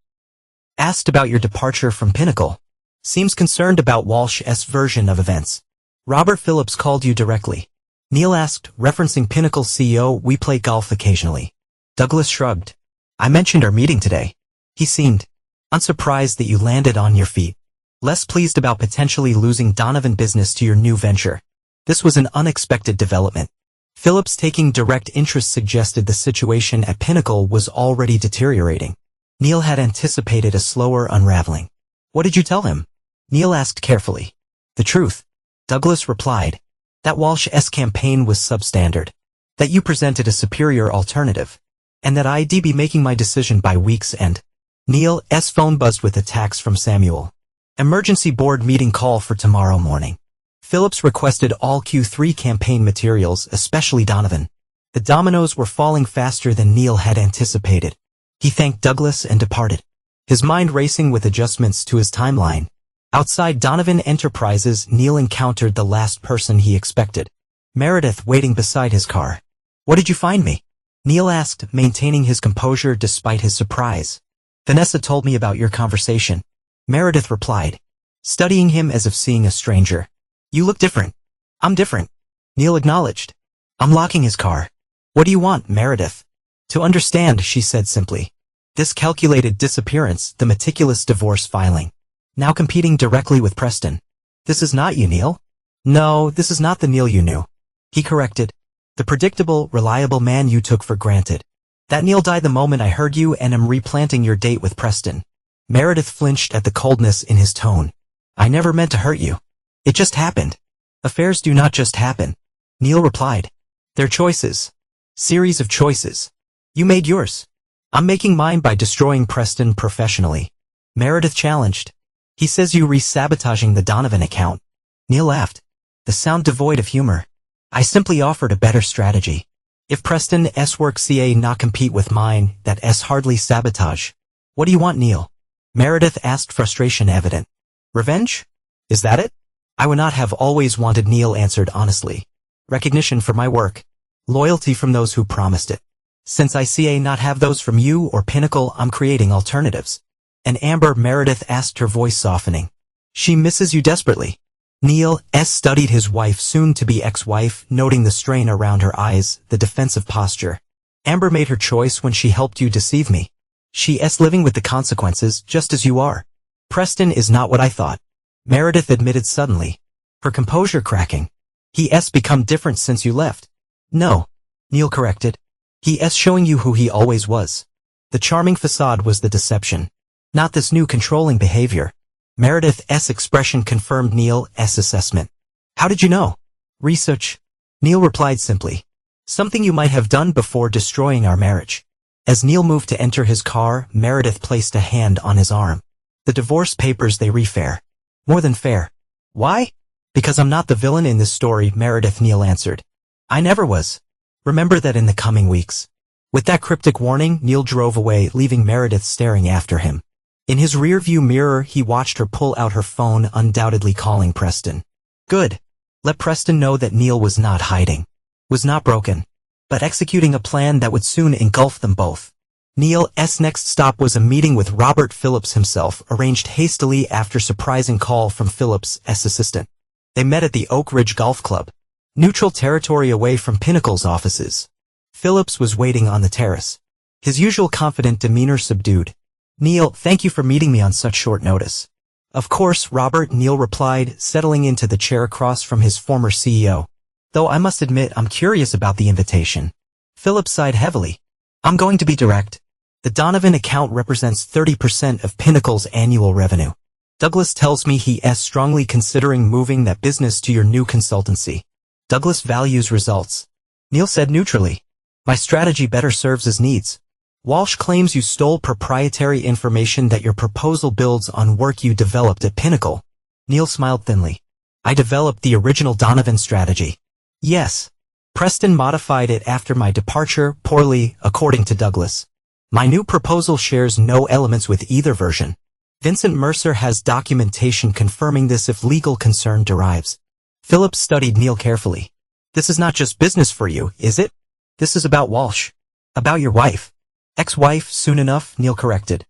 Asked about your departure from Pinnacle. Seems concerned about Walsh's version of events. Robert Phillips called you directly. Neil asked, referencing Pinnacle's CEO, we play golf occasionally. Douglas shrugged. I mentioned our meeting today. He seemed unsurprised that you landed on your feet. Less pleased about potentially losing Donovan business to your new venture. This was an unexpected development. Phillips taking direct interest suggested the situation at Pinnacle was already deteriorating. Neil had anticipated a slower unraveling. What did you tell him? Neil asked carefully. The truth. Douglas replied. That Walsh's campaign was substandard. That you presented a superior alternative. And that I'd be making my decision by week's end. Neil's phone buzzed with a text from Samuel. Emergency board meeting call for tomorrow morning. Phillips requested all Q3 campaign materials, especially Donovan. The dominoes were falling faster than Neil had anticipated. He thanked Douglas and departed. His mind racing with adjustments to his timeline. Outside Donovan Enterprises, Neil encountered the last person he expected. Meredith waiting beside his car. What did you find me? Neil asked, maintaining his composure despite his surprise. Vanessa told me about your conversation. Meredith replied, studying him as if seeing a stranger. You look different. I'm different. Neil acknowledged. I'm locking his car. What do you want, Meredith? To understand, she said simply. This calculated disappearance, the meticulous divorce filing. Now competing directly with Preston. This is not you, Neil. No, this is not the Neil you knew. He corrected. The predictable, reliable man you took for granted. That Neil died the moment I heard you and am replanting your date with Preston. Meredith flinched at the coldness in his tone. I never meant to hurt you. It just happened. Affairs do not just happen. Neil replied. They're choices. Series of choices. You made yours. I'm making mine by destroying Preston professionally. Meredith challenged. He says you re-sabotaging the Donovan account. Neil laughed. The sound devoid of humor. I simply offered a better strategy. If Preston's work ca not compete with mine, that's hardly sabotage. What do you want, Neil? Meredith asked, frustration evident. Revenge? Is that it? I would not have always wanted, Neil answered honestly. Recognition for my work. Loyalty from those who promised it. Since I ca not have those from you or Pinnacle, I'm creating alternatives. And Amber, Meredith asked, her voice softening. She misses you desperately. Neil studied his wife, soon-to-be ex-wife, noting the strain around her eyes, the defensive posture. Amber made her choice when she helped you deceive me. She's living with the consequences, just as you are. Preston is not what I thought. Meredith admitted suddenly. Her composure cracking. He's become different since you left. No. Neil corrected. He's showing you who he always was. The charming facade was the deception. Not this new controlling behavior. Meredith's expression confirmed Neil's assessment. How did you know? Research. Neil replied simply. Something you might have done before destroying our marriage. As Neil moved to enter his car, Meredith placed a hand on his arm. The divorce papers, they refair. More than fair. Why? Because I'm not the villain in this story, Meredith. Neil answered. I never was. Remember that in the coming weeks. With that cryptic warning, Neil drove away, leaving Meredith staring after him. In his rearview mirror, he watched her pull out her phone, undoubtedly calling Preston. Good. Let Preston know that Neil was not hiding. Was not broken. But executing a plan that would soon engulf them both. Neil's next stop was a meeting with Robert Phillips himself, arranged hastily after surprising call from Phillips' assistant. They met at the Oak Ridge Golf Club. Neutral territory away from Pinnacle's offices. Phillips was waiting on the terrace. His usual confident demeanor subdued. Neil, thank you for meeting me on such short notice. Of course, Robert, Neil replied, settling into the chair across from his former CEO. Though I must admit I'm curious about the invitation. Phillips sighed heavily. I'm going to be direct. The Donovan account represents 30% of Pinnacle's annual revenue. Douglas tells me he is strongly considering moving that business to your new consultancy. Douglas values results. Neil said neutrally. My strategy better serves his needs. Walsh claims you stole proprietary information, that your proposal builds on work you developed at Pinnacle. Neil smiled thinly. I developed the original Donovan strategy. Yes. Preston modified it after my departure, poorly, according to Douglas. My new proposal shares no elements with either version. Vincent Mercer has documentation confirming this if legal concern derives. Phillips studied Neil carefully. This is not just business for you, is it? This is about Walsh. About your wife. Ex-wife, soon enough, Neil corrected.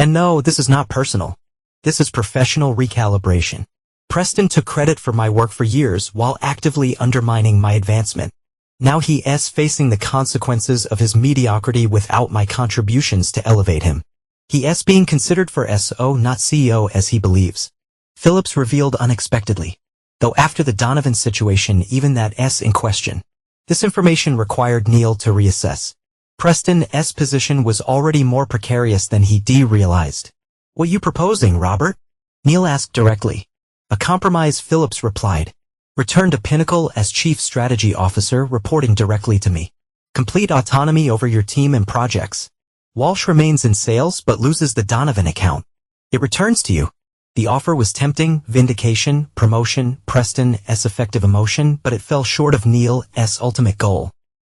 And no, this is not personal. This is professional recalibration. Preston took credit for my work for years while actively undermining my advancement. Now he's facing the consequences of his mediocrity without my contributions to elevate him. He's being considered for SO, not CEO, as he believes. Phillips revealed unexpectedly. Though after the Donovan situation, even that in question. This information required Neil to reassess. Preston's position was already more precarious than he realized. What you proposing, Robert? Neil asked directly. A compromise, Phillips replied. Return to Pinnacle as Chief Strategy Officer, reporting directly to me. Complete autonomy over your team and projects. Walsh remains in sales but loses the Donovan account. It returns to you. The offer was tempting, vindication, promotion, Preston's effective emotion, but it fell short of Neil's ultimate goal.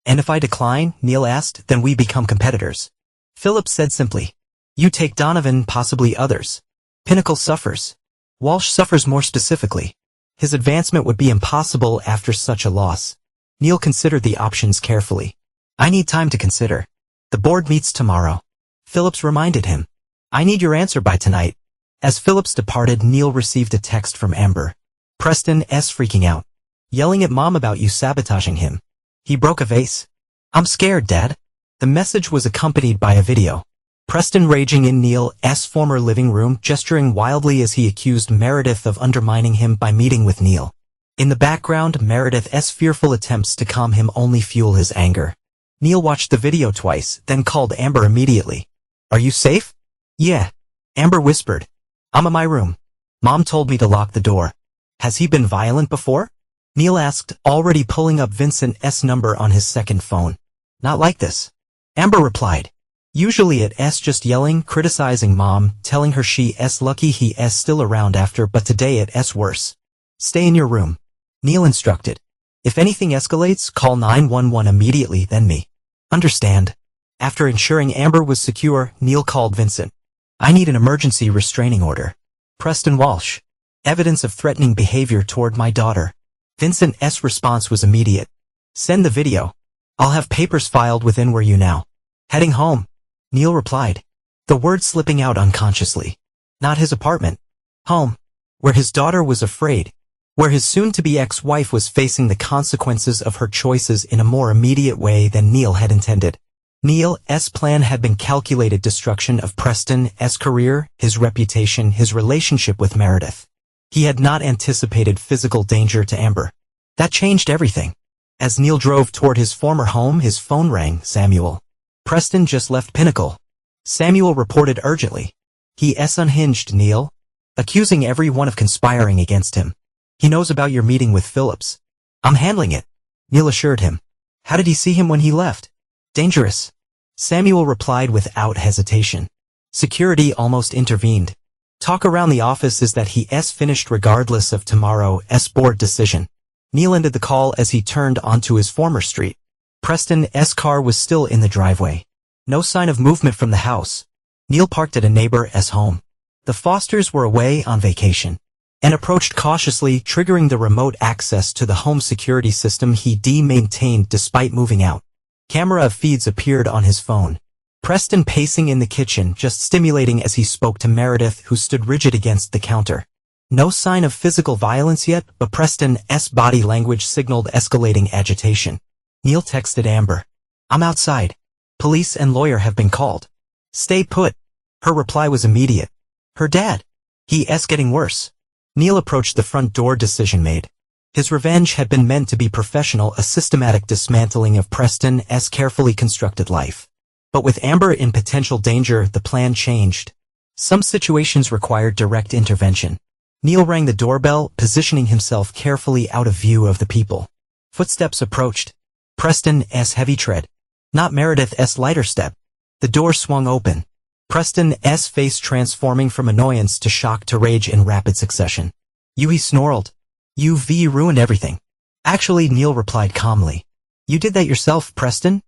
And if I decline, Neil asked, then we become competitors. Phillips said simply. You take Donovan, possibly others. Pinnacle suffers. Walsh suffers more specifically. His advancement would be impossible after such a loss. Neil considered the options carefully. I need time to consider. The board meets tomorrow. Phillips reminded him. I need your answer by tonight. As Phillips departed, Neil received a text from Amber. Preston's freaking out. Yelling at Mom about you sabotaging him. He broke a vase. I'm scared, Dad. The message was accompanied by a video. Preston raging in Neil's former living room, gesturing wildly as he accused Meredith of undermining him by meeting with Neil. In the background, Meredith's fearful attempts to calm him only fuel his anger. Neil watched the video twice, then called Amber immediately. Are you safe? Yeah. Amber whispered. I'm in my room. Mom told me to lock the door. Has he been violent before? Neil asked, already pulling up Vincent's number on his second phone. Not like this. Amber replied. Usually it's just yelling, criticizing Mom, telling her she's lucky he's still around after, but today it's worse. Stay in your room. Neil instructed. If anything escalates, call 911 immediately, then me. Understand. After ensuring Amber was secure, Neil called Vincent. I need an emergency restraining order. Preston Walsh. Evidence of threatening behavior toward my daughter. Vincent's response was immediate. Send the video. I'll have papers filed within where you now. Heading home. Neil replied. The words slipping out unconsciously. Not his apartment. Home. Where his daughter was afraid. Where his soon-to-be ex-wife was facing the consequences of her choices in a more immediate way than Neil had intended. Neil's plan had been calculated destruction of Preston's career, his reputation, his relationship with Meredith. He had not anticipated physical danger to Amber. That changed everything. As Neil drove toward his former home, his phone rang. Samuel. Preston just left Pinnacle. Samuel reported urgently. He's unhinged, Neil. Accusing everyone of conspiring against him. He knows about your meeting with Phillips. I'm handling it. Neil assured him. How did he see him when he left? Dangerous. Samuel replied without hesitation. Security almost intervened. Talk around the office is that he's finished regardless of tomorrow's board decision. Neil ended the call as he turned onto his former street. Preston's car was still in the driveway. No sign of movement from the house. Neil parked at a neighbor's home. The Fosters were away on vacation. And approached cautiously, triggering the remote access to the home security system he maintained despite moving out. Camera feeds appeared on his phone. Preston pacing in the kitchen, just stimulating as he spoke to Meredith, who stood rigid against the counter. No sign of physical violence yet, but Preston's body language signaled escalating agitation. Neil texted Amber. I'm outside. Police and lawyer have been called. Stay put. Her reply was immediate. Her dad. He's getting worse. Neil approached the front door, decision made. His revenge had been meant to be professional, a systematic dismantling of Preston's carefully constructed life. But with Amber in potential danger, the plan changed. Some situations required direct intervention. Neil rang the doorbell, positioning himself carefully out of view of the people. Footsteps approached. Preston's heavy tread. Not Meredith's lighter step. The door swung open. Preston's face transforming from annoyance to shock to rage in rapid succession. He snarled. You've ruined everything. Actually, Neil replied calmly. You did that yourself, Preston?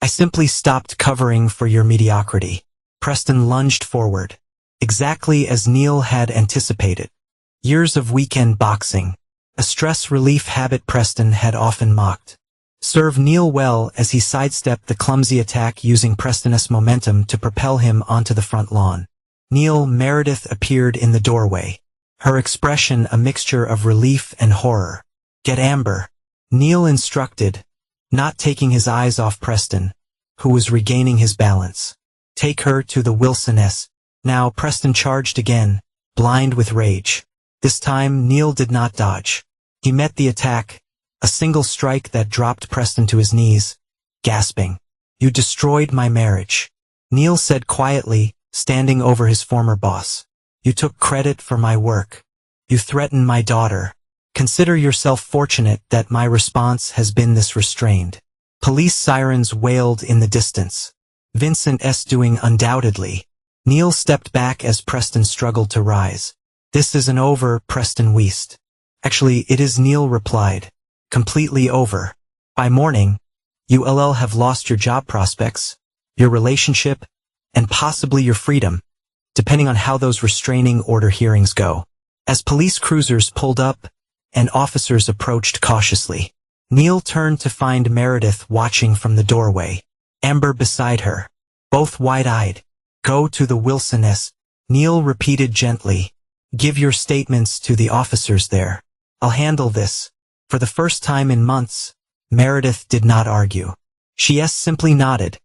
I simply stopped covering for your mediocrity. Preston lunged forward. Exactly as Neil had anticipated. Years of weekend boxing. A stress relief habit Preston had often mocked. Served Neil well as he sidestepped the clumsy attack, using Preston's momentum to propel him onto the front lawn. Meredith appeared in the doorway, her expression a mixture of relief and horror. "Get Amber," Neil instructed, not taking his eyes off Preston, who was regaining his balance. "Take her to the Wilson S." Now Preston charged again, blind with rage. This time Neil did not dodge. He met the attack, a single strike that dropped Preston to his knees, gasping. "You destroyed my marriage," Neil said quietly, standing over his former boss. "You took credit for my work. You threatened my daughter. Consider yourself fortunate that my response has been this restrained." Police sirens wailed in the distance. "Vincent S. doing undoubtedly." Neil stepped back as Preston struggled to rise. "This isn't over," Preston wheezed. "Actually, it is," Neil replied. "Completely over. By morning, you'll have lost your job prospects, your relationship, and possibly your freedom, depending on how those restraining order hearings go." As police cruisers pulled up and officers approached cautiously, Neil turned to find Meredith watching from the doorway, Amber beside her, both wide-eyed. "Go to the Wilson S," Neil repeated gently. "Give your statements to the officers there. I'll handle this." For the first time in months, Meredith did not argue. She simply nodded,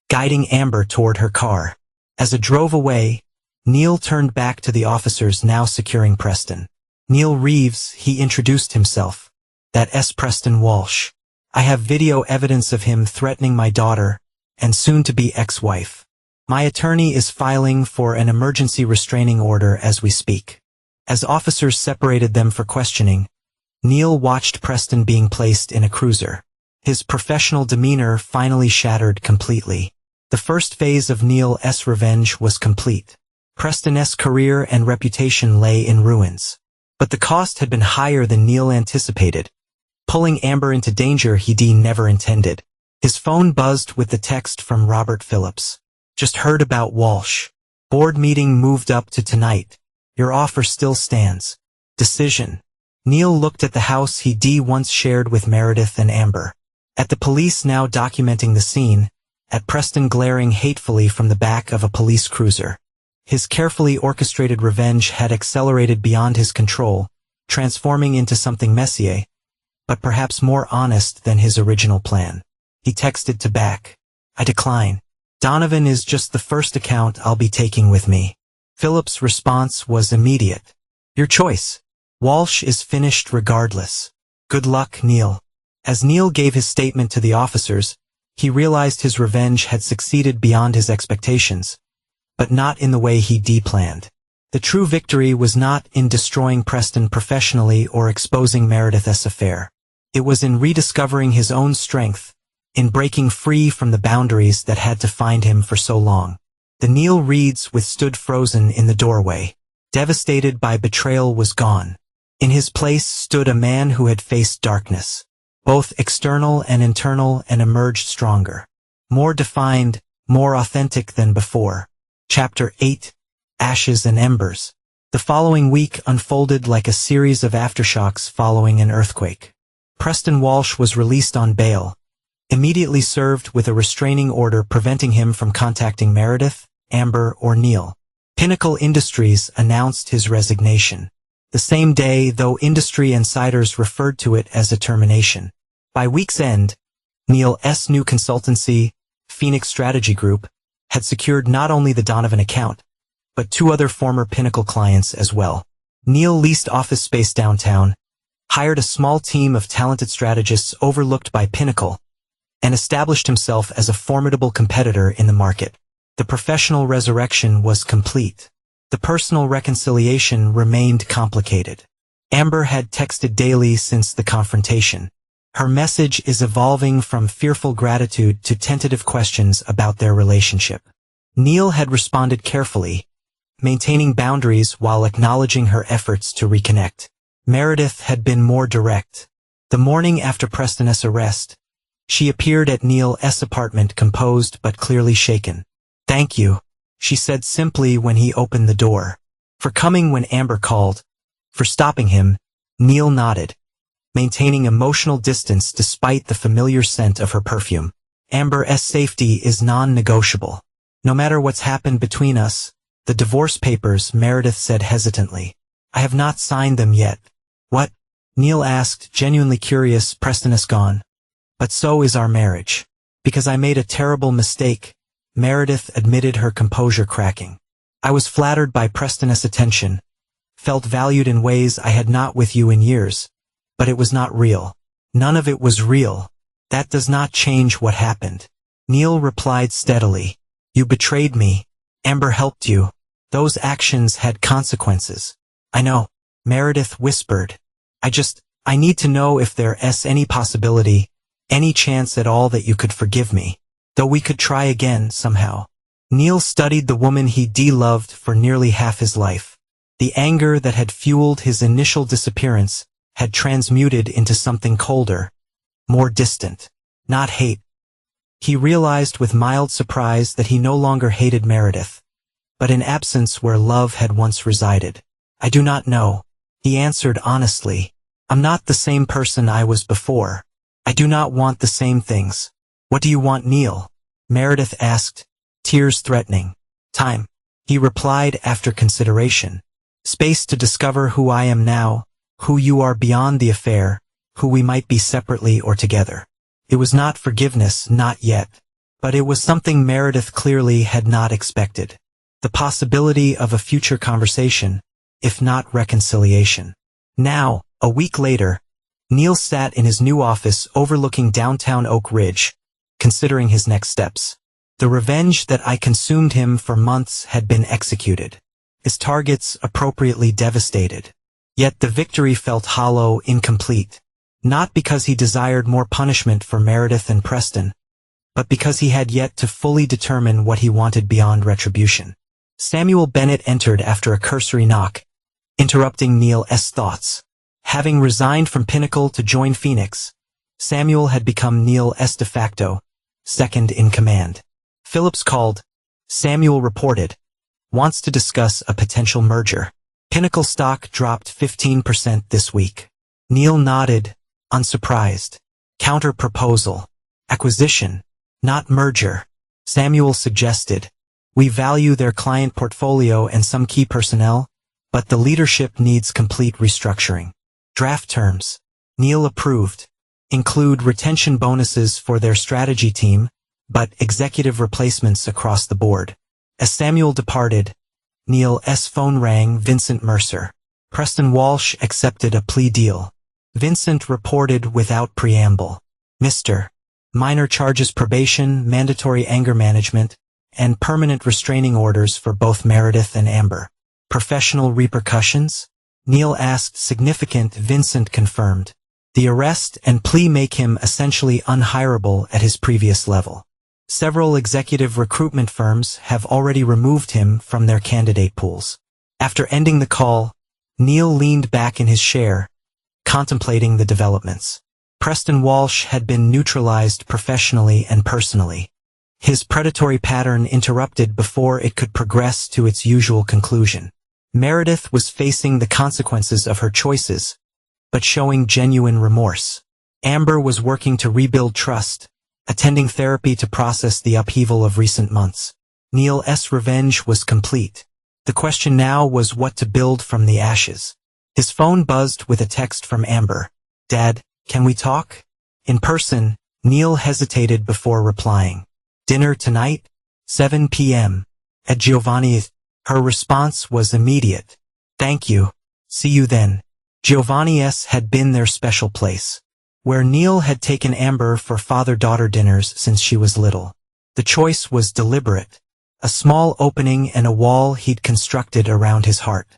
guiding Amber toward her car. As it drove away, Neil turned back to the officers now securing Preston. "Neil Reeves," he introduced himself. "That S. Preston Walsh. I have video evidence of him threatening my daughter and soon-to-be ex-wife. My attorney is filing for an emergency restraining order as we speak." As officers separated them for questioning, Neil watched Preston being placed in a cruiser. His professional demeanor finally shattered completely. The first phase of Neil's revenge was complete. Preston's career and reputation lay in ruins. But the cost had been higher than Neil anticipated, pulling Amber into danger he never intended. His phone buzzed with the text from Robert Phillips. "Just heard about Walsh. Board meeting moved up to tonight. Your offer still stands. Decision." Neil looked at the house he once shared with Meredith and Amber. At the police now documenting the scene, at Preston glaring hatefully from the back of a police cruiser. His carefully orchestrated revenge had accelerated beyond his control, transforming into something messier, but perhaps more honest than his original plan. He texted to back. "I decline. Donovan is just the first account I'll be taking with me." Philip's response was immediate. "Your choice. Walsh is finished regardless. Good luck, Neil." As Neil gave his statement to the officers, he realized his revenge had succeeded beyond his expectations, but not in the way he planned. The true victory was not in destroying Preston professionally or exposing Meredith's affair. It was in rediscovering his own strength, in breaking free from the boundaries that had defined him for so long. The Neil Reeds withstood frozen in the doorway. Devastated by betrayal was gone. In his place stood a man who had faced darkness, both external and internal, and emerged stronger, more defined, more authentic than before. Chapter 8: Ashes and Embers. The following week unfolded like a series of aftershocks following an earthquake. Preston Walsh was released on bail, immediately served with a restraining order preventing him from contacting Meredith, Amber, or Neil. Pinnacle Industries announced his resignation the same day, though industry insiders referred to it as a termination. By week's end, Neil's new consultancy, Phoenix Strategy Group, had secured not only the Donovan account, but 2 other former Pinnacle clients as well. Neil leased office space downtown, hired a small team of talented strategists overlooked by Pinnacle, and established himself as a formidable competitor in the market. The professional resurrection was complete. The personal reconciliation remained complicated. Amber had texted daily since the confrontation. Her message is evolving from fearful gratitude to tentative questions about their relationship. Neil had responded carefully, maintaining boundaries while acknowledging her efforts to reconnect. Meredith had been more direct. The morning after Preston's arrest, she appeared at Neil's apartment composed but clearly shaken. "Thank you," she said simply when he opened the door. "For coming when Amber called. For stopping him." Neil nodded, maintaining emotional distance despite the familiar scent of her perfume. "Amber's safety is non-negotiable. No matter what's happened between us, The divorce papers, Meredith said hesitantly. I have not signed them yet. What? Neil asked, genuinely curious. Preston is gone. But so is our marriage. Because I made a terrible mistake, Meredith admitted, her composure cracking. I was flattered by Preston's attention, felt valued in ways I had not with you in years, but it was not real. None of it was real. That does not change what happened. Neil replied steadily. You betrayed me. Amber helped you. Those actions had consequences. I know, Meredith whispered. I need to know if there's any possibility, any chance at all that you could forgive me, though we could try again somehow. Neil studied the woman he loved for nearly half his life. The anger that had fueled his initial disappearance had transmuted into something colder, more distant. Not hate. He realized with mild surprise that he no longer hated Meredith, but an absence where love had once resided. I do not know, he answered honestly. I'm not the same person I was before. I do not want the same things. What do you want, Neil? Meredith asked, tears threatening. Time, he replied after consideration. Space to discover who I am now, who you are beyond the affair, who we might be separately or together. It was not forgiveness, not yet. But it was something Meredith clearly had not expected. The possibility of a future conversation, if not reconciliation. Now, a week later, Neil sat in his new office overlooking downtown Oak Ridge, considering his next steps. The revenge that I consumed him for months had been executed. His targets appropriately devastated. Yet the victory felt hollow, incomplete. Not because he desired more punishment for Meredith and Preston, but because he had yet to fully determine what he wanted beyond retribution. Samuel Bennett entered after a cursory knock, interrupting Neil's thoughts. Having resigned from Pinnacle to join Phoenix, Samuel had become Neil's de facto second in command. Phillips called. Samuel reported. Wants to discuss a potential merger. Pinnacle stock dropped 15% this week. Neil nodded, unsurprised. Counter-proposal. Acquisition, not merger. Samuel suggested. We value their client portfolio and some key personnel, but the leadership needs complete restructuring. Draft terms. Neil approved. Include retention bonuses for their strategy team, but executive replacements across the board. As Samuel departed, Neil's phone rang. Vincent Mercer. Preston Walsh accepted a plea deal. Vincent reported without preamble. Mr. Minor charges: probation, mandatory anger management, and permanent restraining orders for both Meredith and Amber. Professional repercussions? Neil asked. Significant. Vincent confirmed. The arrest and plea make him essentially unhireable at his previous level. Several executive recruitment firms have already removed him from their candidate pools. After ending the call, Neil leaned back in his chair, contemplating the developments. Preston Walsh had been neutralized professionally and personally. His predatory pattern interrupted before it could progress to its usual conclusion. Meredith was facing the consequences of her choices, but showing genuine remorse. Amber was working to rebuild trust, attending therapy to process the upheaval of recent months. Neil's revenge was complete. The question now was what to build from the ashes. His phone buzzed with a text from Amber. Dad, can we talk? In person, Neil hesitated before replying. Dinner tonight? 7 p.m. At Giovanni's. Her response was immediate. Thank you. See you then. Giovanni's had been their special place, where Neil had taken Amber for father-daughter dinners since she was little. The choice was deliberate. A small opening and a wall he'd constructed around his heart.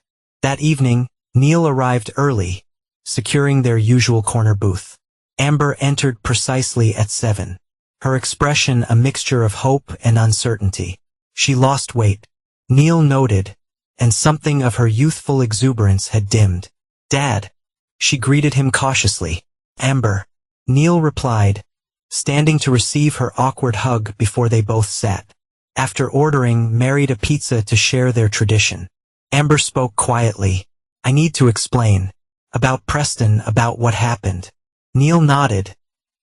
That evening, Neil arrived early, securing their usual corner booth. Amber entered precisely at 7. Her expression a mixture of hope and uncertainty. She lost weight, Neil noted, and something of her youthful exuberance had dimmed. Dad, she greeted him cautiously. Amber, Neil replied, standing to receive her awkward hug before they both sat. After ordering, married a pizza to share their tradition. Amber spoke quietly. I need to explain. About Preston, about what happened. Neil nodded,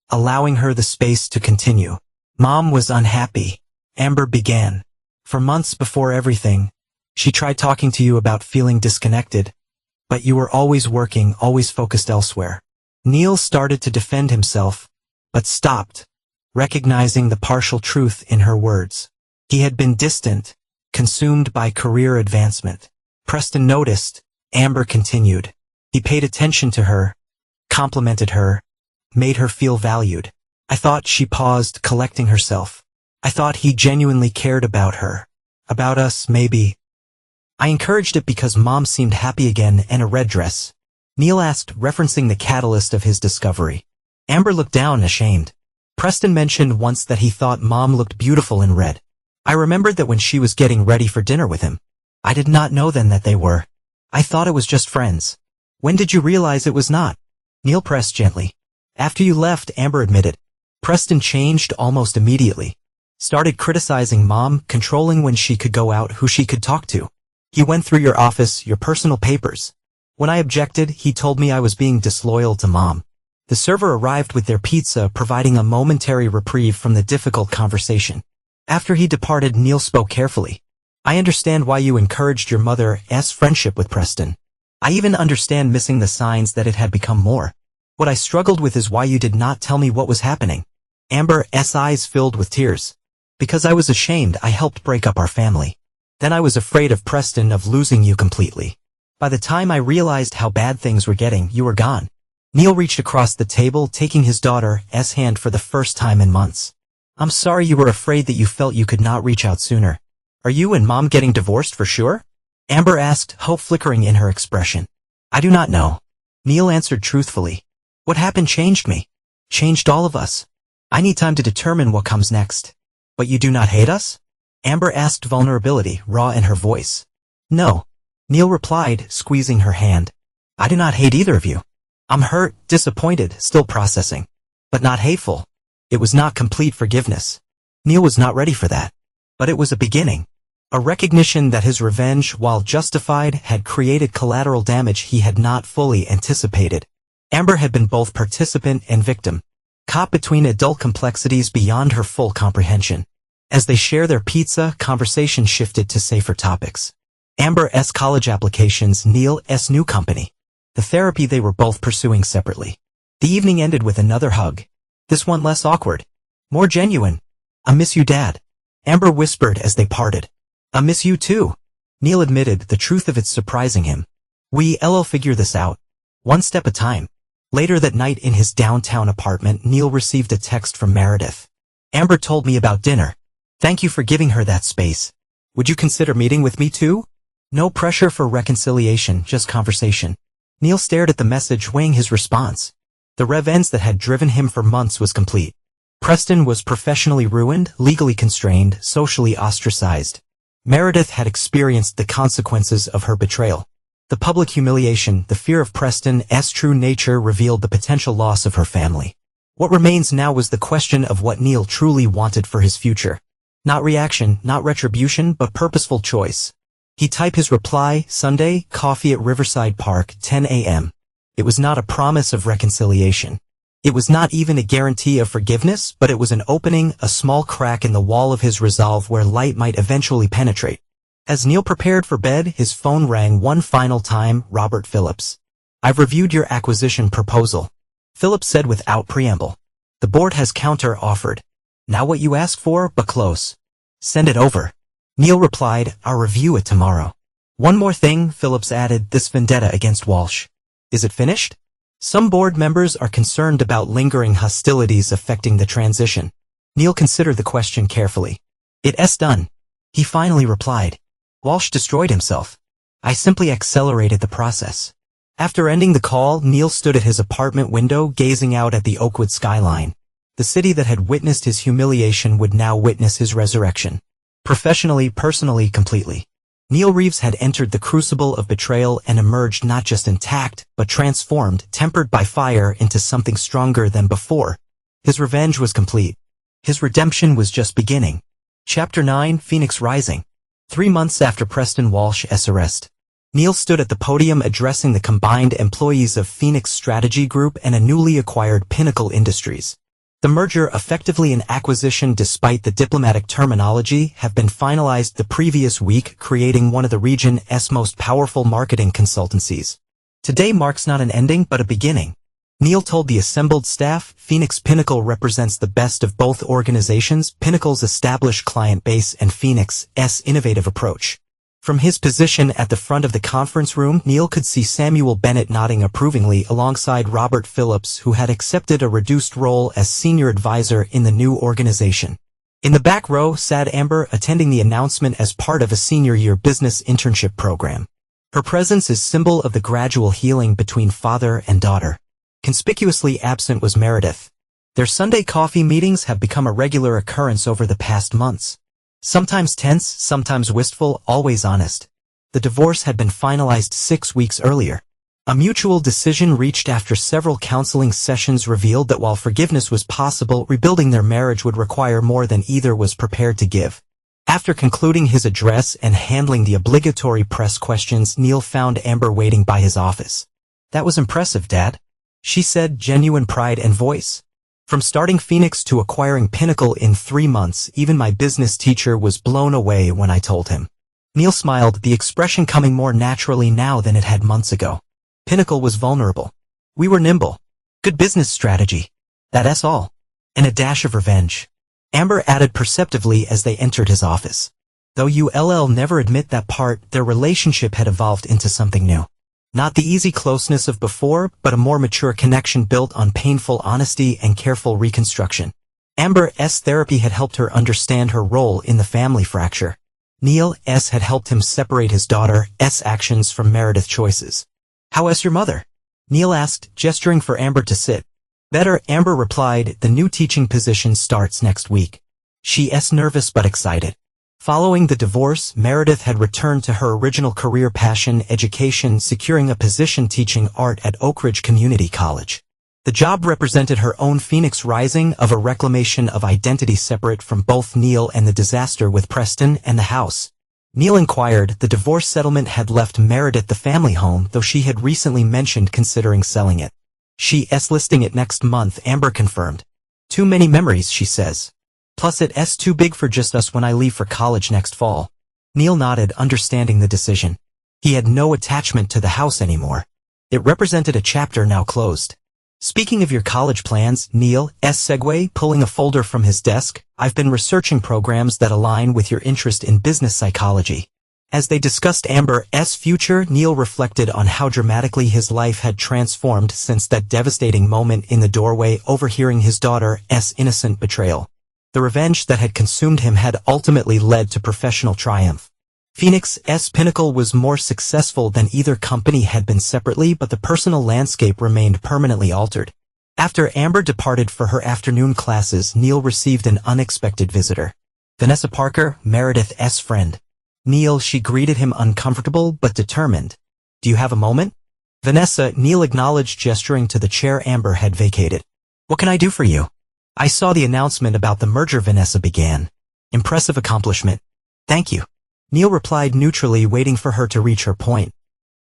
allowing her the space to continue. Mom was unhappy. Amber began. For months before everything, She tried talking to you about feeling disconnected, but you were always working, always focused elsewhere. Neil started to defend himself, but stopped, recognizing the partial truth in her words. He had been distant, consumed by career advancement. Preston noticed. Amber continued. He paid attention to her, complimented her, made her feel valued. I thought she paused, collecting herself. I thought he genuinely cared about her. About us, maybe. I encouraged it because Mom seemed happy again and a red dress. Neil asked, referencing the catalyst of his discovery. Amber looked down, ashamed. Preston mentioned once that he thought Mom looked beautiful in red. I remembered that when she was getting ready for dinner with him. I did not know then that they were. I thought it was just friends. When did you realize it was not? Neil pressed gently. After you left, Amber admitted. Preston changed almost immediately. Started criticizing Mom, controlling when she could go out, who she could talk to. He went through your office, your personal papers. When I objected, he told me I was being disloyal to Mom. The server arrived with their pizza, providing a momentary reprieve from the difficult conversation. After he departed, Neil spoke carefully. I understand why you encouraged your mother's friendship with Preston. I even understand missing the signs that it had become more. What I struggled with is why you did not tell me what was happening. Amber's eyes filled with tears. Because I was ashamed, I helped break up our family. Then I was afraid of Preston, of losing you completely. By the time I realized how bad things were getting, you were gone. Neil reached across the table, taking his daughter's hand for the first time in months. I'm sorry you were afraid that you felt you could not reach out sooner. Are you and Mom getting divorced for sure? Amber asked, hope flickering in her expression. I do not know. Neil answered truthfully. What happened changed me. Changed all of us. I need time to determine what comes next. But you do not hate us? Amber asked, vulnerability raw in her voice. No. Neil replied, squeezing her hand. I do not hate either of you. I'm hurt, disappointed, still processing. But not hateful. It was not complete forgiveness. Neil was not ready for that. But it was a beginning. A recognition that his revenge, while justified, had created collateral damage he had not fully anticipated. Amber had been both participant and victim, caught between adult complexities beyond her full comprehension. As they share their pizza, conversation shifted to safer topics. Amber's college applications, Neil's new company. The therapy they were both pursuing separately. The evening ended with another hug. This one less awkward. More genuine. I miss you, Dad. Amber whispered as they parted. I miss you too. Neil admitted, the truth of it surprising him. We'll figure this out. One step at a time. Later that night in his downtown apartment, Neil received a text from Meredith. Amber told me about dinner. Thank you for giving her that space. Would you consider meeting with me too? No pressure for reconciliation, just conversation. Neil stared at the message, weighing his response. The revenge that had driven him for months was complete. Preston was professionally ruined, legally constrained, socially ostracized. Meredith had experienced the consequences of her betrayal. The public humiliation, the fear of Preston's true nature revealed the potential loss of her family. What remains now was the question of what Neil truly wanted for his future. Not reaction, not retribution, but purposeful choice. He typed his reply, Sunday, coffee at Riverside Park, 10 a.m. It was not a promise of reconciliation. It was not even a guarantee of forgiveness, but it was an opening, a small crack in the wall of his resolve where light might eventually penetrate. As Neil prepared for bed, his phone rang one final time. Robert Phillips. I've reviewed your acquisition proposal. Phillips said without preamble. The board has counter-offered. Now what you asked for, but close. Send it over. Neil replied, I'll review it tomorrow. One more thing, Phillips added, this vendetta against Walsh. Is it finished? Some board members are concerned about lingering hostilities affecting the transition. Neil considered the question carefully. It's done. He finally replied. Walsh destroyed himself. I simply accelerated the process. After ending the call, Neil stood at his apartment window, gazing out at the Oakwood skyline. The city that had witnessed his humiliation would now witness his resurrection. Professionally, personally, completely. Neil Reeves had entered the crucible of betrayal and emerged not just intact, but transformed, tempered by fire, into something stronger than before. His revenge was complete. His redemption was just beginning. Chapter 9, Phoenix Rising. 3 months after Preston Walsh's arrest, Neil stood at the podium addressing the combined employees of Phoenix Strategy Group and a newly acquired Pinnacle Industries. The merger, effectively an acquisition despite the diplomatic terminology, have been finalized the previous week, creating one of the region's most powerful marketing consultancies. Today marks not an ending but a beginning. Neil told the assembled staff. Phoenix Pinnacle represents the best of both organizations, Pinnacle's established client base and Phoenix's innovative approach. From his position at the front of the conference room, Neil could see Samuel Bennett nodding approvingly alongside Robert Phillips, who had accepted a reduced role as senior advisor in the new organization. In the back row sat Amber, attending the announcement as part of a senior year business internship program. Her presence is symbol of the gradual healing between father and daughter. Conspicuously absent was Meredith. Their Sunday coffee meetings have become a regular occurrence over the past months. Sometimes tense, sometimes wistful, always honest. The divorce had been finalized 6 weeks earlier. A mutual decision reached after several counseling sessions revealed that while forgiveness was possible, rebuilding their marriage would require more than either was prepared to give. After concluding his address and handling the obligatory press questions, Neil found Amber waiting by his office. "That was impressive, Dad," she said, genuine pride and voice. "From starting Phoenix to acquiring Pinnacle in 3 months, even my business teacher was blown away when I told him." Neil smiled, the expression coming more naturally now than it had months ago. "Pinnacle was vulnerable. We were nimble. Good business strategy. That's all. And a dash of revenge," Amber added perceptively as they entered his office. Though you'll never admit that part, their relationship had evolved into something new. Not the easy closeness of before, but a more mature connection built on painful honesty and careful reconstruction. Amber's therapy had helped her understand her role in the family fracture. Neil's had helped him separate his daughter's actions from Meredith's choices. "How's your mother?" Neil asked, gesturing for Amber to sit. "Better," Amber replied. "The new teaching position starts next week." She's nervous but excited. Following the divorce, Meredith had returned to her original career passion, education, securing a position teaching art at Oak Ridge Community College. The job represented her own Phoenix Rising, of a reclamation of identity separate from both Neil and the disaster with Preston and the house. Neil inquired. The divorce settlement had left Meredith the family home, though she had recently mentioned considering selling it. She's listing it next month, Amber confirmed. "Too many memories," she says. "Plus it's too big for just us when I leave for college next fall." Neil nodded, understanding the decision. He had no attachment to the house anymore. It represented a chapter now closed. "Speaking of your college plans," Neil's segue, pulling a folder from his desk, "I've been researching programs that align with your interest in business psychology." As they discussed Amber's future, Neil reflected on how dramatically his life had transformed since that devastating moment in the doorway, overhearing his daughter's innocent betrayal. The revenge that had consumed him had ultimately led to professional triumph. Phoenix's Pinnacle was more successful than either company had been separately, but the personal landscape remained permanently altered. After Amber departed for her afternoon classes, Neil received an unexpected visitor. Vanessa Parker, Meredith's friend. She greeted him, uncomfortable but determined. "Do you have a moment?" "Vanessa," Neil acknowledged, gesturing to the chair Amber had vacated. "What can I do for you?" "I saw the announcement about the merger," Vanessa began. "Impressive accomplishment." "Thank you," Neil replied neutrally, waiting for her to reach her point.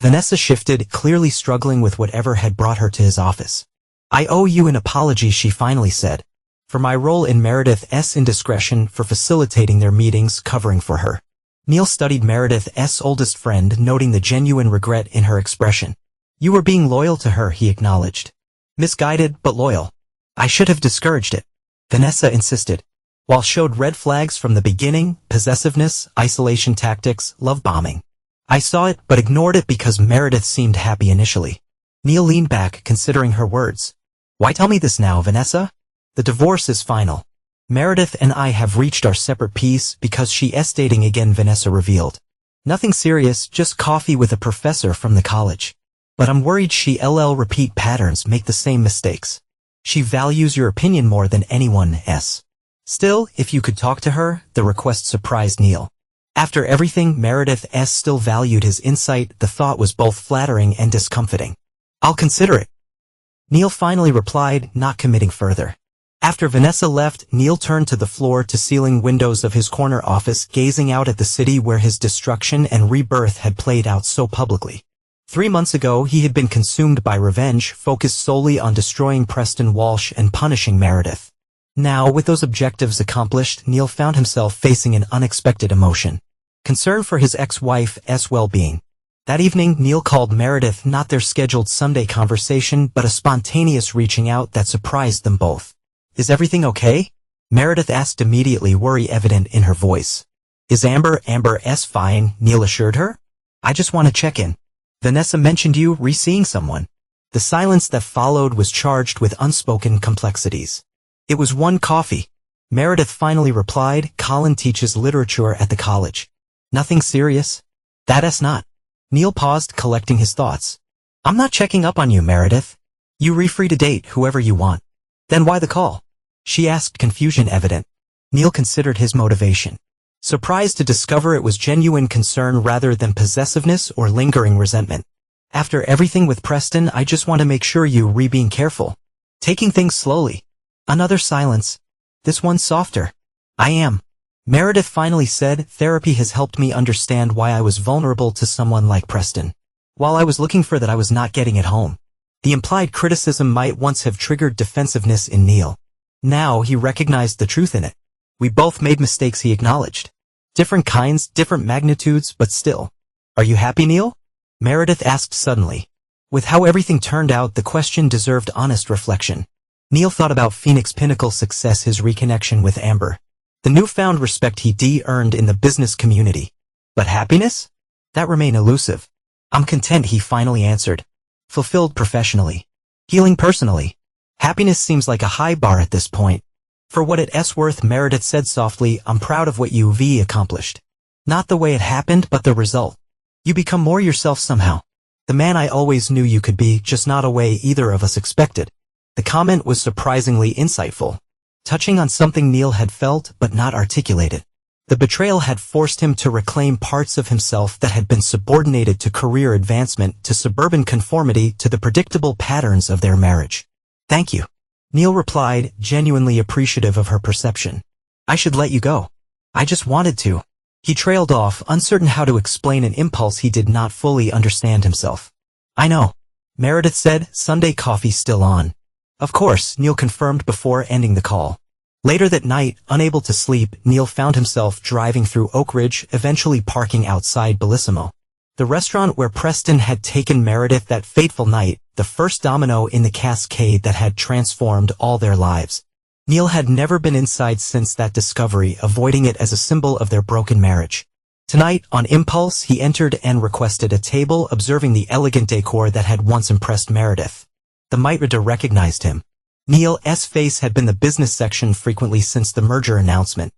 Vanessa shifted, clearly struggling with whatever had brought her to his office. "I owe you an apology," she finally said. "For my role in Meredith's indiscretion, for facilitating their meetings, covering for her." Neil studied Meredith's oldest friend, noting the genuine regret in her expression. "You were being loyal to her," he acknowledged. "Misguided, but loyal." "I should have discouraged it," Vanessa insisted. "While showed red flags from the beginning, possessiveness, isolation tactics, love bombing. I saw it, but ignored it because Meredith seemed happy initially." Neil leaned back, considering her words. "Why tell me this now, Vanessa?" "The divorce is final. Meredith and I have reached our separate peace because she's dating again," Vanessa revealed. "Nothing serious, just coffee with a professor from the college. But I'm worried she'll repeat patterns, make the same mistakes. She values your opinion more than anyone's. Still, if you could talk to her," the request surprised Neil. After everything, Meredith still valued his insight. The thought was both flattering and discomfiting. "I'll consider it," Neil finally replied, not committing further. After Vanessa left, Neil turned to the floor-to-ceiling windows of his corner office, gazing out at the city where his destruction and rebirth had played out so publicly. 3 months ago, he had been consumed by revenge, focused solely on destroying Preston Walsh and punishing Meredith. Now, with those objectives accomplished, Neil found himself facing an unexpected emotion. Concern for his ex-wife's well-being. That evening, Neil called Meredith, not their scheduled Sunday conversation, but a spontaneous reaching out that surprised them both. "Is everything okay?" Meredith asked immediately, worry evident in her voice. "Is Amber's fine," Neil assured her. "I just want to check in. Vanessa mentioned you re-seeing someone." The silence that followed was charged with unspoken complexities. "It was one coffee," Meredith finally replied. "Colin teaches literature at the college." "Nothing serious?" "That's not." Neil paused, collecting his thoughts. "I'm not checking up on you, Meredith. You're free to date whoever you want." "Then why the call?" she asked, confusion evident. Neil considered his motivation. Surprised to discover it was genuine concern rather than possessiveness or lingering resentment. "After everything with Preston, I just want to make sure you're being careful. Taking things slowly." Another silence. This one softer. "I am." Meredith finally said, "Therapy has helped me understand why I was vulnerable to someone like Preston. While I was looking for that, I was not getting at home." The implied criticism might once have triggered defensiveness in Neil. Now he recognized the truth in it. "We both made mistakes," he acknowledged. "Different kinds, different magnitudes, but still." "Are you happy, Neil?" Meredith asked suddenly. With how everything turned out, the question deserved honest reflection. Neil thought about Phoenix's pinnacle success, his reconnection with Amber. The newfound respect he'd earned in the business community. But happiness? That remained elusive. "I'm content," he finally answered. "Fulfilled professionally. Healing personally. Happiness seems like a high bar at this point." "For what it's worth," Meredith said softly, "I'm proud of what you've accomplished. Not the way it happened, but the result. You become more yourself somehow. The man I always knew you could be, just not a way either of us expected." The comment was surprisingly insightful, touching on something Neil had felt but not articulated. The betrayal had forced him to reclaim parts of himself that had been subordinated to career advancement, to suburban conformity, to the predictable patterns of their marriage. "Thank you," Neil replied, genuinely appreciative of her perception. "I should let you go. I just wanted to." He trailed off, uncertain how to explain an impulse he did not fully understand himself. "I know," Meredith said, "Sunday coffee still on." "Of course," Neil confirmed before ending the call. Later that night, unable to sleep, Neil found himself driving through Oak Ridge, eventually parking outside Bellissimo. The restaurant where Preston had taken Meredith that fateful night, the first domino in the cascade that had transformed all their lives. Neil had never been inside since that discovery, avoiding it as a symbol of their broken marriage. Tonight, on impulse, he entered and requested a table, observing the elegant decor that had once impressed Meredith. The maitre d' recognized him. Neil's face had been the business section frequently since the merger announcement.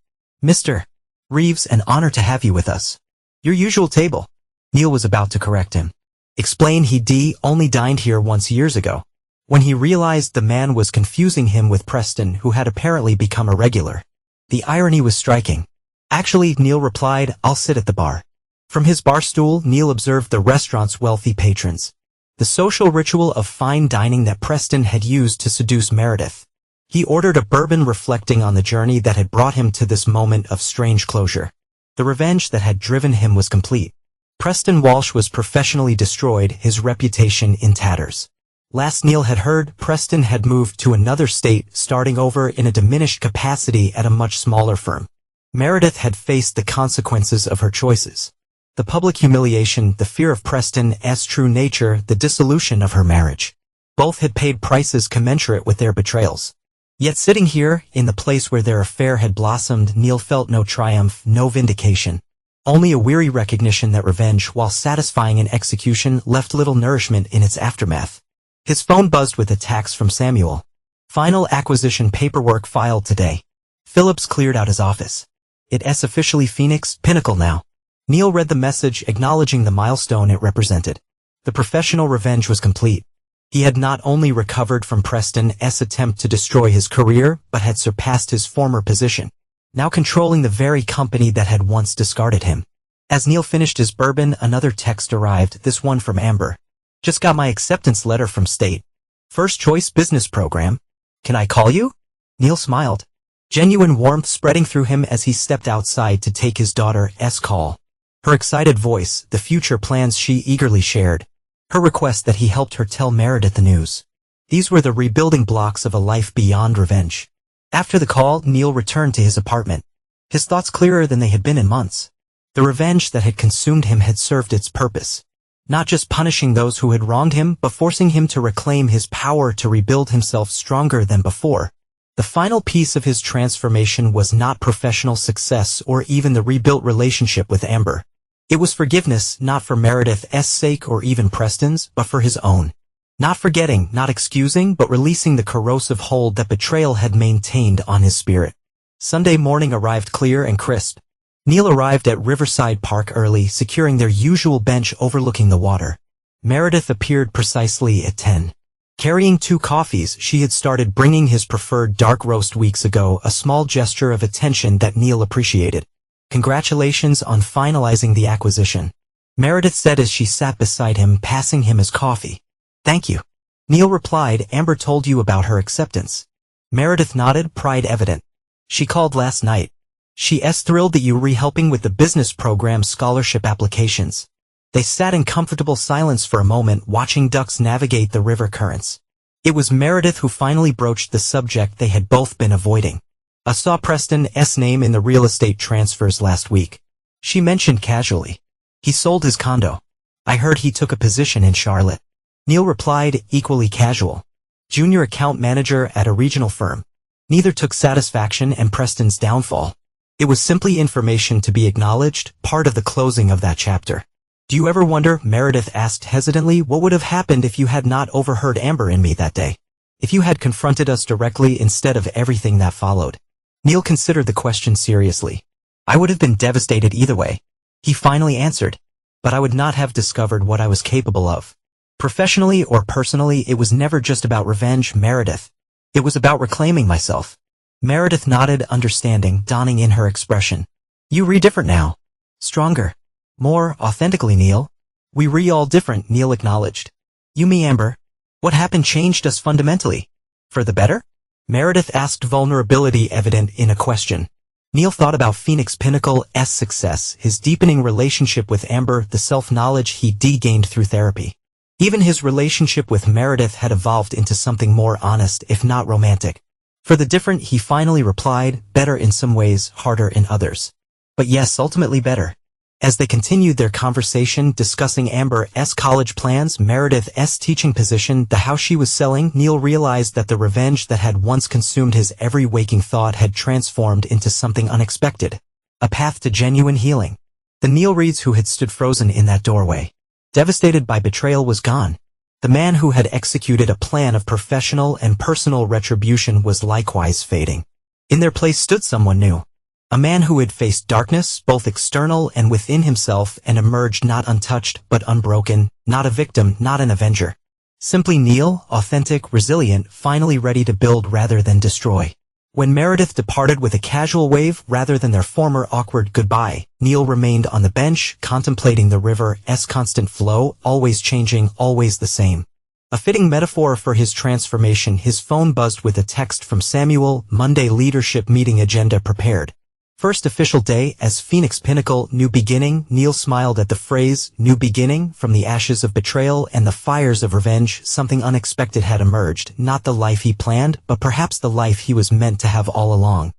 "Mr. Reeves, an honor to have you with us. Your usual table." Neil was about to correct him. Explain he'd only dined here once years ago, when he realized the man was confusing him with Preston, who had apparently become a regular. The irony was striking. "Actually," Neil replied, "I'll sit at the bar." From his bar stool, Neil observed the restaurant's wealthy patrons. The social ritual of fine dining that Preston had used to seduce Meredith. He ordered a bourbon, reflecting on the journey that had brought him to this moment of strange closure. The revenge that had driven him was complete. Preston Walsh was professionally destroyed, his reputation in tatters. Last Neil had heard, Preston had moved to another state, starting over in a diminished capacity at a much smaller firm. Meredith had faced the consequences of her choices. The public humiliation, the fear of Preston's true nature, the dissolution of her marriage. Both had paid prices commensurate with their betrayals. Yet sitting here, in the place where their affair had blossomed, Neil felt no triumph, no vindication. Only a weary recognition that revenge, while satisfying in execution, left little nourishment in its aftermath. His phone buzzed with a text from Samuel. "Final acquisition paperwork filed today." Phillips cleared out his office. "It's officially Phoenix Pinnacle now." Neil read the message, acknowledging the milestone it represented. The professional revenge was complete. He had not only recovered from Preston's attempt to destroy his career, but had surpassed his former position, now controlling the very company that had once discarded him. As Neil finished his bourbon, another text arrived, this one from Amber. "Just got my acceptance letter from State. First choice business program. Can I call you?" Neil smiled, genuine warmth spreading through him as he stepped outside to take his daughter's call. Her excited voice, the future plans she eagerly shared. Her request that he helped her tell Meredith the news. These were the rebuilding blocks of a life beyond revenge. After the call, Neil returned to his apartment. His thoughts clearer than they had been in months. The revenge that had consumed him had served its purpose. Not just punishing those who had wronged him, but forcing him to reclaim his power to rebuild himself stronger than before. The final piece of his transformation was not professional success or even the rebuilt relationship with Amber. It was forgiveness, not for Meredith's sake or even Preston's, but for his own. Not forgetting, not excusing, but releasing the corrosive hold that betrayal had maintained on his spirit. Sunday morning arrived clear and crisp. Neil arrived at Riverside Park early, securing their usual bench overlooking the water. Meredith appeared precisely at 10. Carrying 2 coffees, she had started bringing his preferred dark roast weeks ago, a small gesture of attention that Neil appreciated. Congratulations on finalizing the acquisition, Meredith said as she sat beside him, passing him his coffee. Thank you. Neil replied, Amber told you about her acceptance. Meredith nodded, pride evident. She called last night. She's thrilled that you were helping with the business program scholarship applications. They sat in comfortable silence for a moment, watching ducks navigate the river currents. It was Meredith who finally broached the subject they had both been avoiding. I saw Preston's name in the real estate transfers last week. She mentioned casually. He sold his condo. I heard he took a position in Charlotte. Neil replied, equally casual. Junior account manager at a regional firm. Neither took satisfaction in Preston's downfall. It was simply information to be acknowledged, part of the closing of that chapter. Do you ever wonder, Meredith asked hesitantly, what would have happened if you had not overheard Amber and me that day? If you had confronted us directly instead of everything that followed? Neil considered the question seriously. I would have been devastated either way. He finally answered. But I would not have discovered what I was capable of. Professionally or personally, it was never just about revenge, Meredith. It was about reclaiming myself. Meredith nodded, understanding dawning in her expression. You re different now. Stronger. More authentically, Neil. We all different, Neil acknowledged. You me Amber. What happened changed us fundamentally. For the better? Meredith asked, vulnerability evident in a question. Neil thought about Phoenix Pinnacle's success, his deepening relationship with Amber, the self-knowledge he gained through therapy. Even his relationship with Meredith had evolved into something more honest, if not romantic. For the different, he finally replied, better in some ways, harder in others. But yes, ultimately better. As they continued their conversation discussing Amber's college plans, Meredith's teaching position, the house she was selling, Neil realized that the revenge that had once consumed his every waking thought had transformed into something unexpected. A path to genuine healing. The Neil Reeds who had stood frozen in that doorway, devastated by betrayal, was gone. The man who had executed a plan of professional and personal retribution was likewise fading. In their place stood someone new. A man who had faced darkness, both external and within himself, and emerged not untouched, but unbroken, not a victim, not an avenger. Simply Neil, authentic, resilient, finally ready to build rather than destroy. When Meredith departed with a casual wave rather than their former awkward goodbye, Neil remained on the bench, contemplating the river's constant flow, always changing, always the same. A fitting metaphor for his transformation. His phone buzzed with a text from Samuel, Monday leadership meeting agenda prepared. First official day as Phoenix Pinnacle, new beginning. Neil smiled at the phrase, new beginning, from the ashes of betrayal and the fires of revenge. Something unexpected had emerged, not the life he planned, but perhaps the life he was meant to have all along.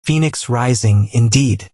Phoenix rising, indeed.